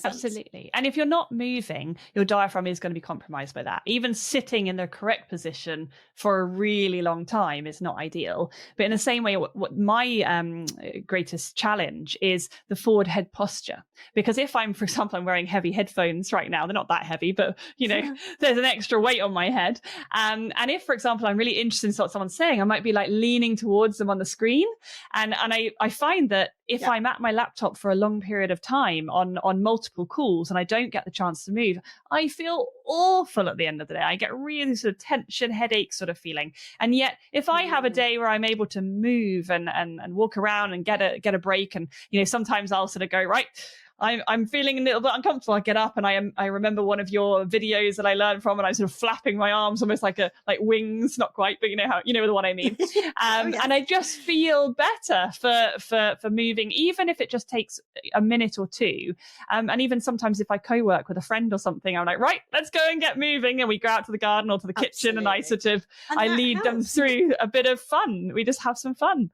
Absolutely. And if you're not moving, your diaphragm is going to be compromised by that. Even sitting in the correct position for a really long time is not ideal. But in the same way, what my greatest challenge is the forward head posture. Because if I'm, for example, I'm wearing heavy headphones right now, they're not that heavy, but, there's an extra weight on my head. And if, for example, I'm really interested in what someone's saying, I might be like leaning towards them on the screen. And I find that if I'm at my laptop for a long period of time on multiple calls and I don't get the chance to move, I feel awful at the end of the day. I get really sort of tension, headache sort of feeling. And yet if I have a day where I'm able to move and walk around and get a break, and, sometimes I'll sort of go, right, I'm feeling a little bit uncomfortable. I get up and I remember one of your videos that I learned from, and I'm sort of flapping my arms almost like wings, not quite, but you know the one I mean. And I just feel better for moving, even if it just takes a minute or two. And even sometimes if I co-work with a friend or something, I'm like, right, let's go and get moving. And we go out to the garden or to the kitchen, and I lead them through a bit of fun. We just have some fun.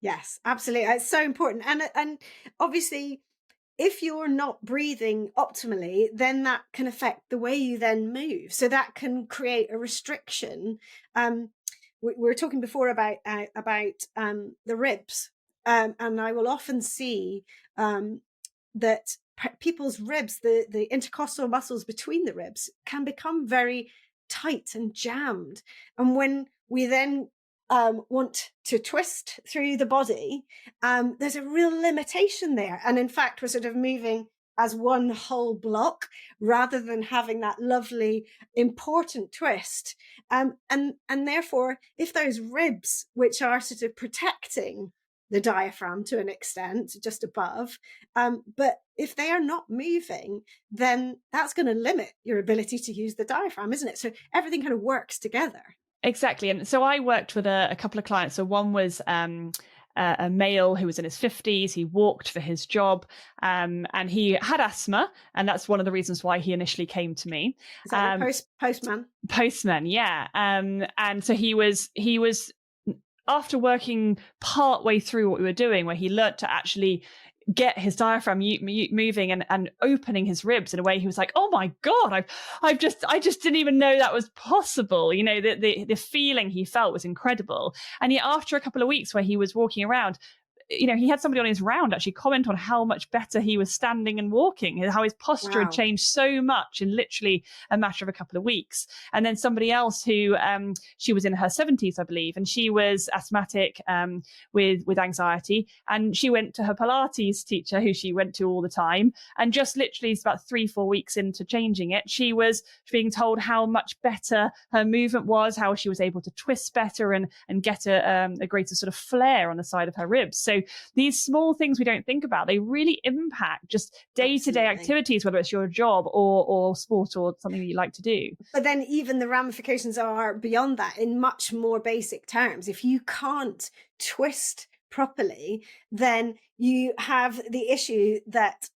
Yes, absolutely. It's so important. And obviously, if you're not breathing optimally, then that can affect the way you then move. So that can create a restriction. We were talking before about the ribs, and I will often see that people's ribs, the intercostal muscles between the ribs, can become very tight and jammed. And when we then want to twist through the body, there's a real limitation there. And in fact, we're sort of moving as one whole block rather than having that lovely, important twist. And therefore, if those ribs, which are sort of protecting the diaphragm to an extent, just above, but if they are not moving, then that's going to limit your ability to use the diaphragm, isn't it? So everything kind of works together.
Exactly. And so I worked with a couple of clients. So one was a male who was in his 50s. He walked for his job, and he had asthma. And that's one of the reasons why he initially came to me.
Is that postman?
Postman, yeah. And so he was after working part way through what we were doing, where he learnt to actually get his diaphragm moving and opening his ribs in a way he was like, oh my God, I just didn't even know that was possible. The feeling he felt was incredible. And yet after a couple of weeks where he was walking around, he had somebody on his round actually comment on how much better he was standing and walking, how his posture had changed so much in literally a matter of a couple of weeks. And then somebody else who, she was in her 70s, I believe, and she was asthmatic with anxiety. And she went to her Pilates teacher, who she went to all the time. And just literally about 3-4 weeks into changing it, she was being told how much better her movement was, how she was able to twist better and get a greater sort of flare on the side of her ribs. So these small things we don't think about, they really impact just day-to-day activities, whether it's your job or sport or something that you like to do.
But then even the ramifications are beyond that in much more basic terms. If you can't twist properly, then you have the issue that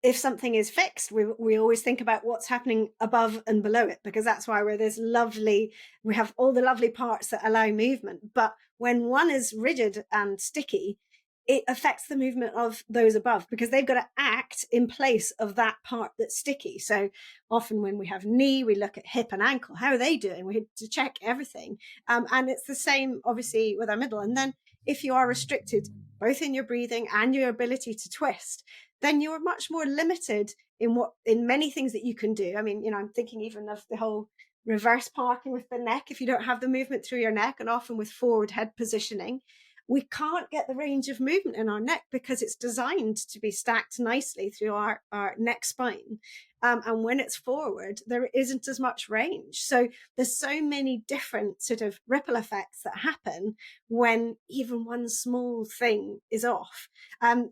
if something is fixed, we always think about what's happening above and below it, because that's why we have all the lovely parts that allow movement. But when one is rigid and sticky, it affects the movement of those above, because they've got to act in place of that part that's sticky. So often when we have knee, we look at hip and ankle. How are they doing? We have to check everything. And it's the same, obviously, with our middle. And then if you are restricted, both in your breathing and your ability to twist, then you're much more limited in many things that you can do. I mean, I'm thinking even of the whole reverse parking with the neck. If you don't have the movement through your neck, and often with forward head positioning, we can't get the range of movement in our neck because it's designed to be stacked nicely through our neck spine. And when it's forward, there isn't as much range. So there's so many different sort of ripple effects that happen when even one small thing is off.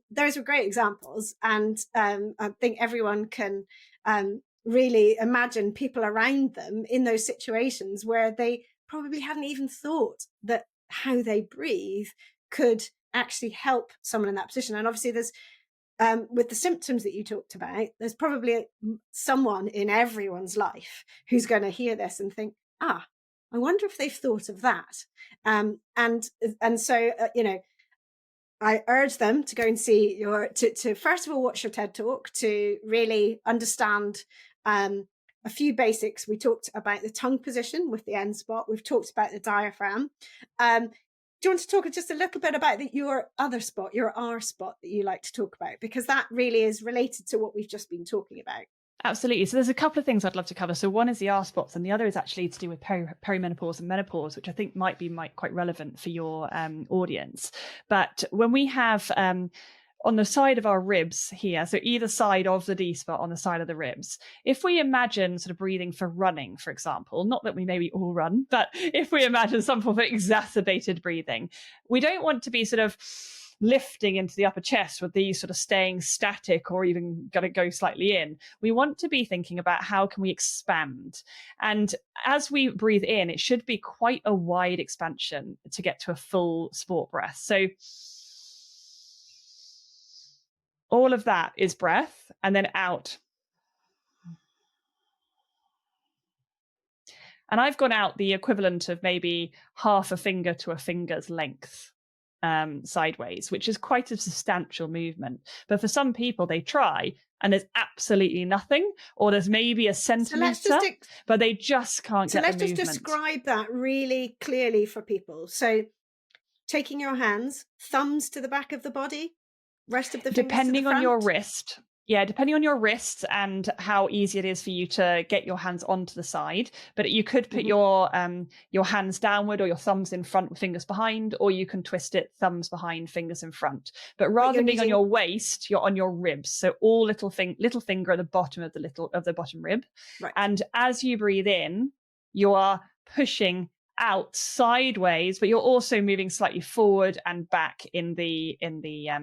Those are great examples. And I think everyone can really imagine people around them in those situations where they probably hadn't even thought that how they breathe could actually help someone in that position. And obviously there's with the symptoms that you talked about, there's probably someone in everyone's life who's going to hear this and think, I wonder if they've thought of that. And so I urge them to go and see to first of all watch your TED Talk to really understand a few basics. We talked about the tongue position with the end spot. We've talked about the diaphragm. Do you want to talk just a little bit about your other spot, your R spot that you like to talk about? Because that really is related to what we've just been talking about.
Absolutely. So there's a couple of things I'd love to cover. So one is the R spots, and the other is actually to do with perimenopause and menopause, which I think might be quite relevant for your audience. But when we have on the side of our ribs here, so either side of the D spot on the side of the ribs, if we imagine sort of breathing for running, for example, not that we maybe all run, but if we imagine some form of exacerbated breathing, we don't want to be sort of lifting into the upper chest with these sort of staying static or even going to go slightly in. We want to be thinking about how can we expand. And as we breathe in, it should be quite a wide expansion to get to a full sport breath. So all of that is breath, and then out. And I've gone out the equivalent of maybe half a finger to a finger's length sideways, which is quite a substantial movement. But for some people, they try and there's absolutely nothing, or there's maybe a centimetre, but they just can't get the movement. So let's
just describe that really clearly for people. So taking your hands, thumbs to the back of the body, rest of the fingers
depending
to the front.
On your wrist. Yeah, depending on your wrists and how easy it is for you to get your hands onto the side. But you could put your hands downward, or your thumbs in front with fingers behind, or you can twist it thumbs behind, fingers in front. But rather than being on your waist, you're on your ribs. So all little finger at the bottom of the bottom rib.
Right.
And as you breathe in, you are pushing out sideways, but you're also moving slightly forward and back in the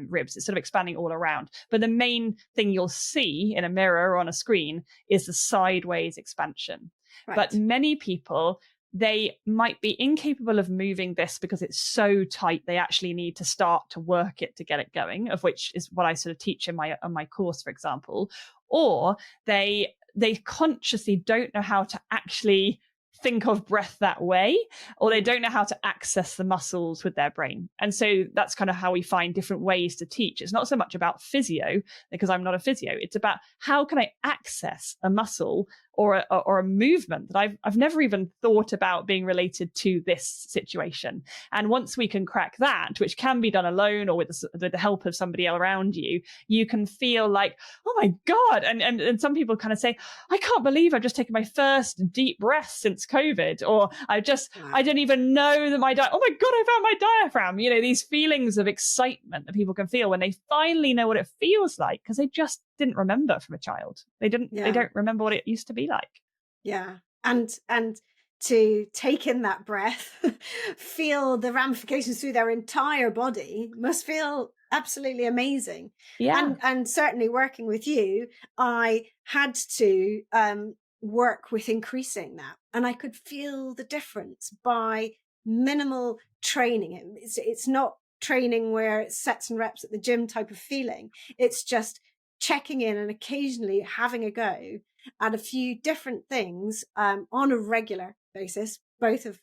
ribs. It's sort of expanding all around. But the main thing you'll see in a mirror or on a screen is the sideways expansion. Right. But many people, they might be incapable of moving this because it's so tight. They actually need to start to work it to get it going, of which is what I sort of teach on my course, for example. Or they consciously don't know how to actually think of breath that way, or they don't know how to access the muscles with their brain. And so that's kind of how we find different ways to teach. It's not so much about physio, because I'm not a physio. It's about how can I access a muscle or a movement that I've never even thought about being related to this situation. And once we can crack that, which can be done alone or with the help of somebody around you, you can feel like, oh my God. And some people kind of say, I can't believe I've just taken my first deep breath since COVID, or I don't even know that oh my God, I found my diaphragm. These feelings of excitement that people can feel when they finally know what it feels like, because they just didn't remember from a child. They don't remember what it used to be like.
Yeah. And to take in that breath, feel the ramifications through their entire body must feel absolutely amazing.
Yeah.
And certainly working with you, I had to work with increasing that. And I could feel the difference by minimal training. It's not training where it's sets and reps at the gym type of feeling. It's just checking in and occasionally having a go at a few different things on a regular basis. Both of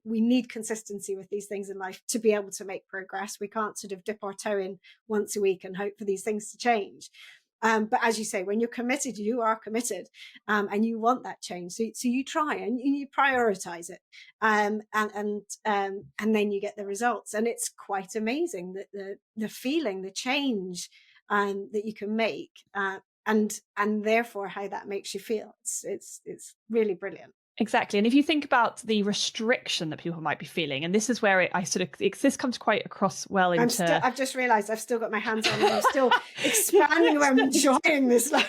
we need consistency with these things in life to be able to make progress. We can't sort of dip our toe in once a week and hope for these things to change. But as you say, when you're committed, you are committed, and you want that change. So you try and you prioritize it, and then you get the results. And it's quite amazing that the feeling, the change that you can make, and therefore how that makes you feel. It's really brilliant.
Exactly. And if you think about the restriction that people might be feeling, and this is where this comes quite across well into...
I've just realised I've still got my hands on and I'm still expanding where I'm enjoying this. I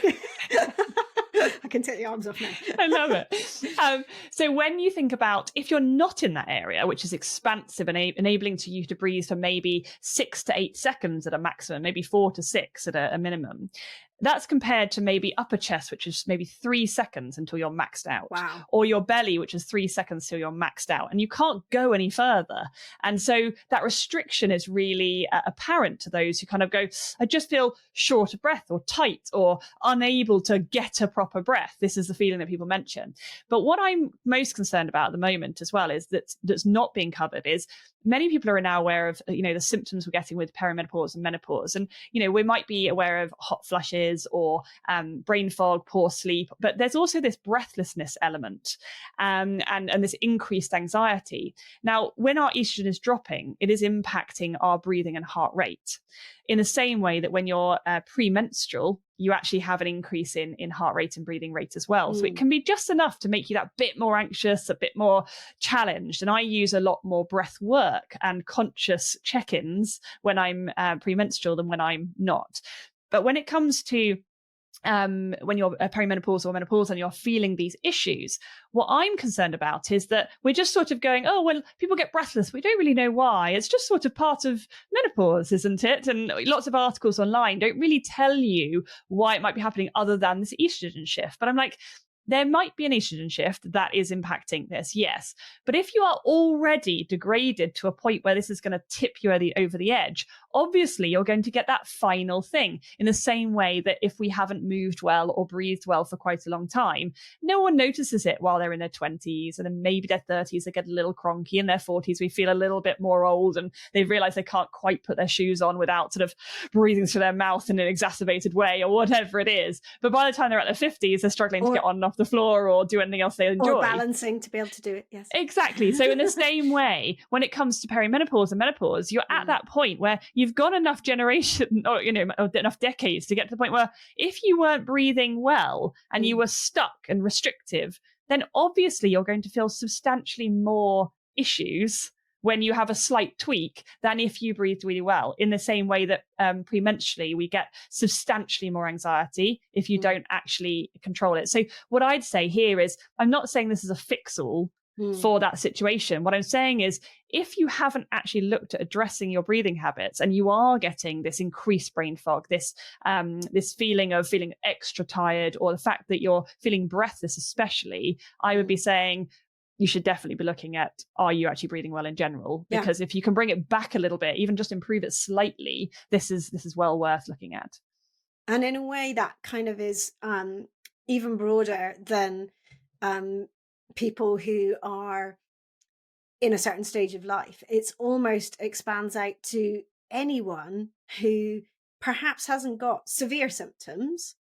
can take the arms off now.
I love it. So when you think about, if you're not in that area, which is expansive and enabling you to breathe for maybe 6 to 8 seconds at a maximum, maybe 4 to 6 at a minimum, that's compared to maybe upper chest, which is maybe 3 seconds until you're maxed out.
Wow.
Or your belly, which is 3 seconds till you're maxed out. And you can't go any further. And so that restriction is really apparent to those who kind of go, I just feel short of breath or tight or unable to get a proper breath. This is the feeling that people mention. But what I'm most concerned about at the moment as well is that's not being covered is many people are now aware of, the symptoms we're getting with perimenopause and menopause. And, we might be aware of hot flushes or brain fog, poor sleep, but there's also this breathlessness element and this increased anxiety. Now, when our estrogen is dropping, it is impacting our breathing and heart rate in the same way that when you're premenstrual, you actually have an increase in heart rate and breathing rate as well. So it can be just enough to make you that bit more anxious, a bit more challenged. And I use a lot more breath work and conscious check-ins when I'm premenstrual than when I'm not. But when it comes to when you're perimenopause or menopause and you're feeling these issues, what I'm concerned about is that we're just sort of going, oh, well, people get breathless. We don't really know why. It's just sort of part of menopause, isn't it? And lots of articles online don't really tell you why it might be happening other than this estrogen shift. But I'm like, there might be an estrogen shift that is impacting this, yes. But if you are already degraded to a point where this is going to tip you over the edge, obviously you're going to get that final thing in the same way that if we haven't moved well or breathed well for quite a long time, no one notices it while they're in their 20s, and then maybe their 30s, they get a little cronky. In their 40s, we feel a little bit more old and they realize they can't quite put their shoes on without sort of breathing through their mouth in an exacerbated way or whatever it is. But by the time they're at their 50s, they're struggling to get on and off the floor or do anything else they enjoy.
Or balancing to be able to do it, yes.
Exactly. So in the same way, when it comes to perimenopause and menopause, you're at that point where you've got enough generation or enough decades to get to the point where if you weren't breathing well and you were stuck and restrictive, then obviously you're going to feel substantially more issues when you have a slight tweak than if you breathed really well. In the same way that premenstrually, we get substantially more anxiety if you don't actually control it. So what I'd say here is, I'm not saying this is a fix-all for that situation. What I'm saying is, if you haven't actually looked at addressing your breathing habits and you are getting this increased brain fog, this feeling of feeling extra tired, or the fact that you're feeling breathless especially, I would be saying, you should definitely be looking at, are you actually breathing well in general? Because if you can bring it back a little bit, even just improve it slightly, this is well worth looking at.
And in a way that kind of is even broader than people who are in a certain stage of life. It's almost expands out to anyone who perhaps hasn't got severe symptoms,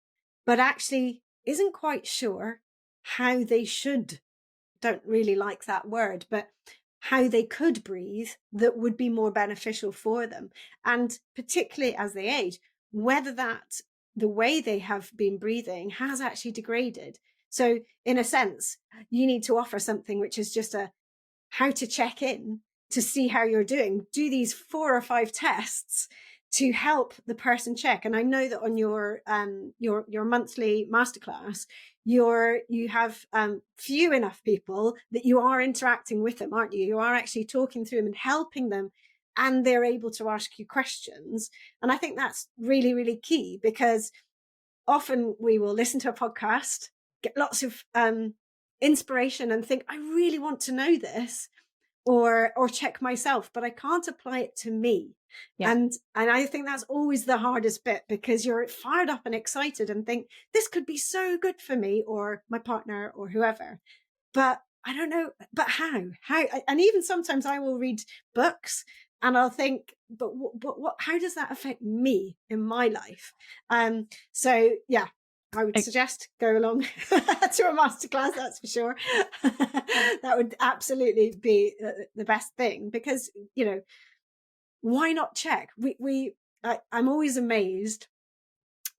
but actually isn't quite sure how they should, don't really like that word, but how they could breathe that would be more beneficial for them. And particularly as they age, whether that the way they have been breathing has actually degraded. So in a sense, you need to offer something which is just a how to check in to see how you're doing. Do these 4 or 5 tests to help the person check. And I know that on your monthly masterclass, you have few enough people that you are interacting with them, aren't you? You are actually talking through them and helping them, and they're able to ask you questions. And I think that's really, really key, because often we will listen to a podcast, get lots of inspiration and think, I really want to know this, or check myself, but I can't apply it to me.
Yeah.
And I think that's always the hardest bit, because you're fired up and excited and think this could be so good for me or my partner or whoever. But I don't know, but how, and even sometimes I will read books and I'll think, but what, how does that affect me in my life? So yeah, I would suggest go along to a masterclass, that's for sure. That would absolutely be the best thing, because, you know, why not check? I'm always amazed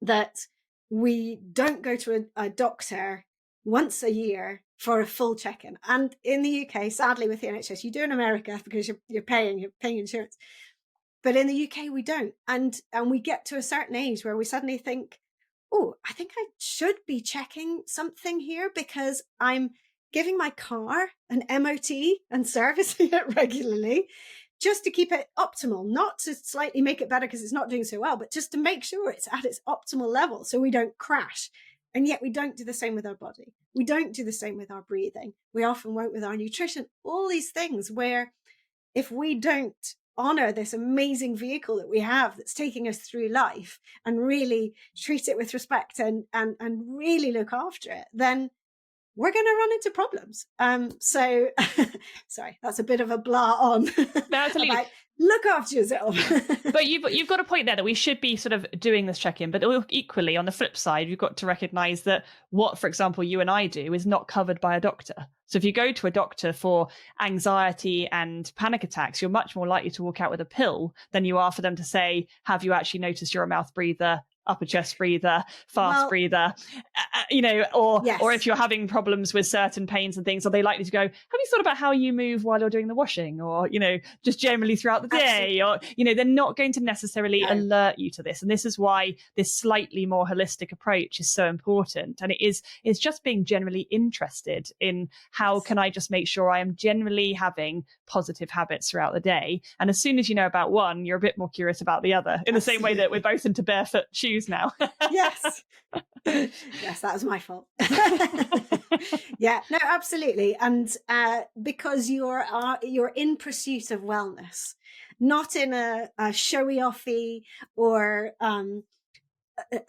that we don't go to a doctor once a year for a full check-in. And in the UK, sadly, with the NHS, you do in America because you're paying insurance. But in the UK, we don't. And we get to a certain age where we suddenly think, oh, I think I should be checking something here, because I'm giving my car an MOT and servicing it regularly, just to keep it optimal, not to slightly make it better because it's not doing so well, but just to make sure it's at its optimal level so we don't crash. And yet we don't do the same with our body. We don't do the same with our breathing. We often won't with our nutrition, all these things where if we don't honor this amazing vehicle that we have that's taking us through life and really treat it with respect and really look after it, then we're going to run into problems. So sorry, that's a bit of a blah on.
No, absolutely.
About look after yourself.
But you've got a point there that we should be sort of doing this check-in, but equally on the flip side, you've got to recognize that what, for example, you and I do is not covered by a doctor. So if you go to a doctor for anxiety and panic attacks, you're much more likely to walk out with a pill than you are for them to say, have you actually noticed you're a mouth breather, upper chest breather, fast breather, you know, or
Yes.
or if you're having problems with certain pains and things, are they likely to go, have you thought about how you move while you're doing the washing, or, you know, just generally throughout the day? Absolutely. Or, you know, they're not going to necessarily alert you to this. And this is why this slightly more holistic approach is so important. And it's just being generally interested in how can I just make sure I am generally having positive habits throughout the day. And as soon as you know about one, you're a bit more curious about the other, in the same way that we're both into barefoot shoes now.
Yes. Yes, that was my fault. Yeah, no, absolutely. And because you're in pursuit of wellness, not in a showy offy or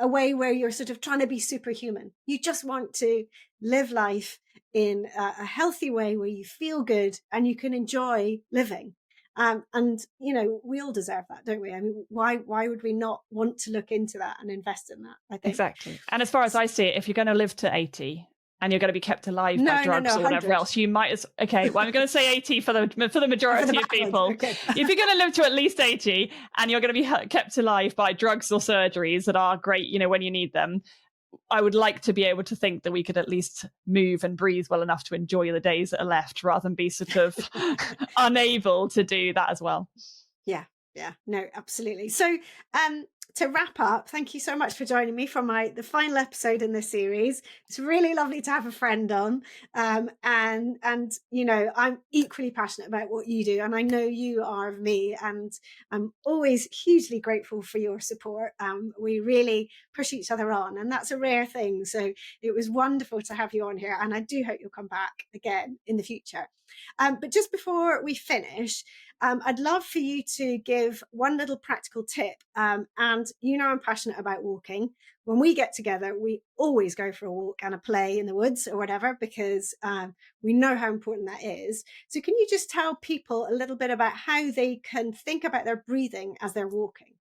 a way where you're sort of trying to be superhuman. You just want to live life in a healthy way where you feel good and you can enjoy living. And, you know, we all deserve that, don't we? I mean, why would we not want to look into that and invest in that, I think?
Exactly. And as far as I see it, if you're going to live to 80 and you're going to be kept alive by drugs or whatever else, you might as... Okay, well, I'm going to say 80 for the majority of people. Okay. If you're going to live to at least 80 and you're going to be kept alive by drugs or surgeries that are great, you know, when you need them, I would like to be able to think that we could at least move and breathe well enough to enjoy the days that are left, rather than be sort of unable to do that as well.
Yeah, no, absolutely. So to wrap up, thank you so much for joining me for the final episode in this series. It's really lovely to have a friend on, and you know, I'm equally passionate about what you do, and I know you are of me, and I'm always hugely grateful for your support. We really push each other on, and that's a rare thing. So it was wonderful to have you on here, and I do hope you'll come back again in the future. But just before we finish, I'd love for you to give one little practical tip. And you know I'm passionate about walking. When we get together, we always go for a walk and a play in the woods or whatever, because we know how important that is. So can you just tell people a little bit about how they can think about their breathing as they're walking?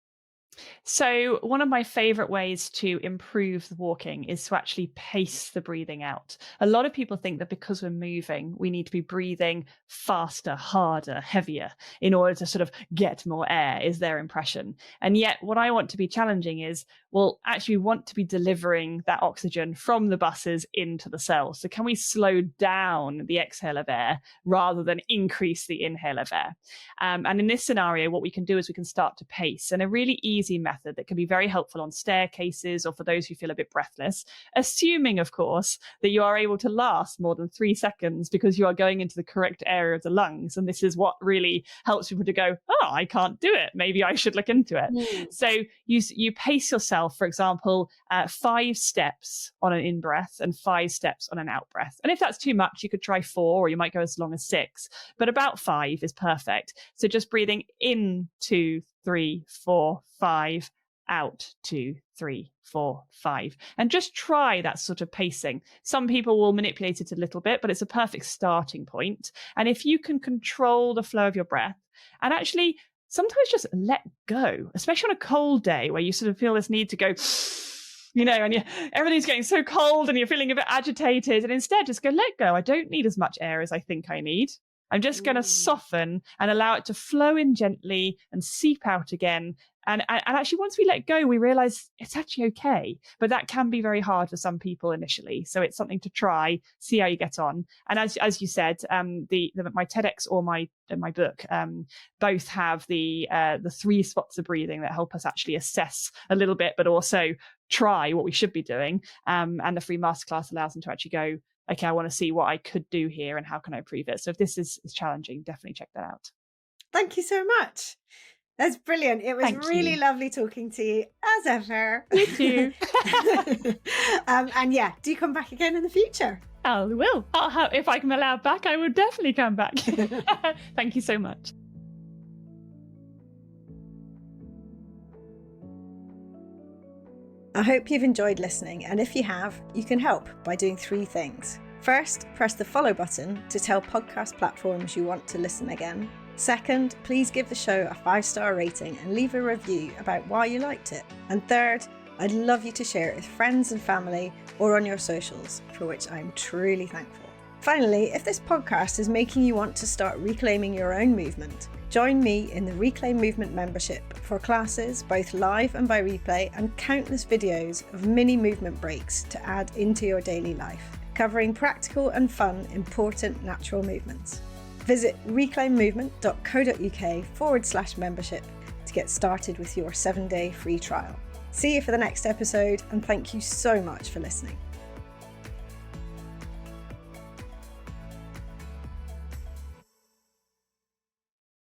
So one of my favorite ways to improve the walking is to actually pace the breathing out. A lot of people think that because we're moving, we need to be breathing faster, harder, heavier in order to sort of get more air, is their impression. And yet what I want to be challenging is, well, actually we want to be delivering that oxygen from the buses into the cells. So can we slow down the exhale of air rather than increase the inhale of air? And in this scenario, what we can do is we can start to pace. And a really easy method that can be very helpful on staircases or for those who feel a bit breathless, assuming, of course, that you are able to last more than 3 seconds because you are going into the correct area of the lungs. And this is what really helps people to go, oh, I can't do it. Maybe I should look into it. Mm. So you pace yourself, for example, 5 steps on an in-breath and 5 steps on an out-breath. And if that's too much, you could try 4, or you might go as long as 6, but about 5 is perfect. So just breathing in 2, 3, 4, 5, out, 2, 3, 4, 5. And just try that sort of pacing. Some people will manipulate it a little bit, but it's a perfect starting point. And if you can control the flow of your breath and actually sometimes just let go, especially on a cold day where you sort of feel this need to go, and everything's getting so cold and you're feeling a bit agitated, and instead just go, let go. I don't need as much air as I think I need. I'm just going to soften and allow it to flow in gently and seep out again. And actually, once we let go, we realize it's actually okay. But that can be very hard for some people initially. So it's something to try, see how you get on. And as you said, my TEDx or my book both have the 3 spots of breathing that help us actually assess a little bit, but also try what we should be doing. And the free masterclass allows them to actually go, okay, I want to see what I could do here and how can I improve it. So if this is challenging, definitely check that out.
Thank you so much. That's brilliant. It was really lovely talking to you as ever.
You too.
And yeah, do come back again in the future.
I will. If I can be allowed back, I will definitely come back. Thank you so much.
I hope you've enjoyed listening, and if you have, you can help by doing 3 things. First, press the follow button to tell podcast platforms you want to listen again. Second, please give the show a 5-star rating and leave a review about why you liked it. And third, I'd love you to share it with friends and family or on your socials, for which I'm truly thankful. Finally, if this podcast is making you want to start reclaiming your own movement, join me in the Reclaim Movement membership for classes, both live and by replay, and countless videos of mini movement breaks to add into your daily life, covering practical and fun, important natural movements. Visit reclaimmovement.co.uk/membership to get started with your 7-day free trial. See you for the next episode, and thank you so much for listening.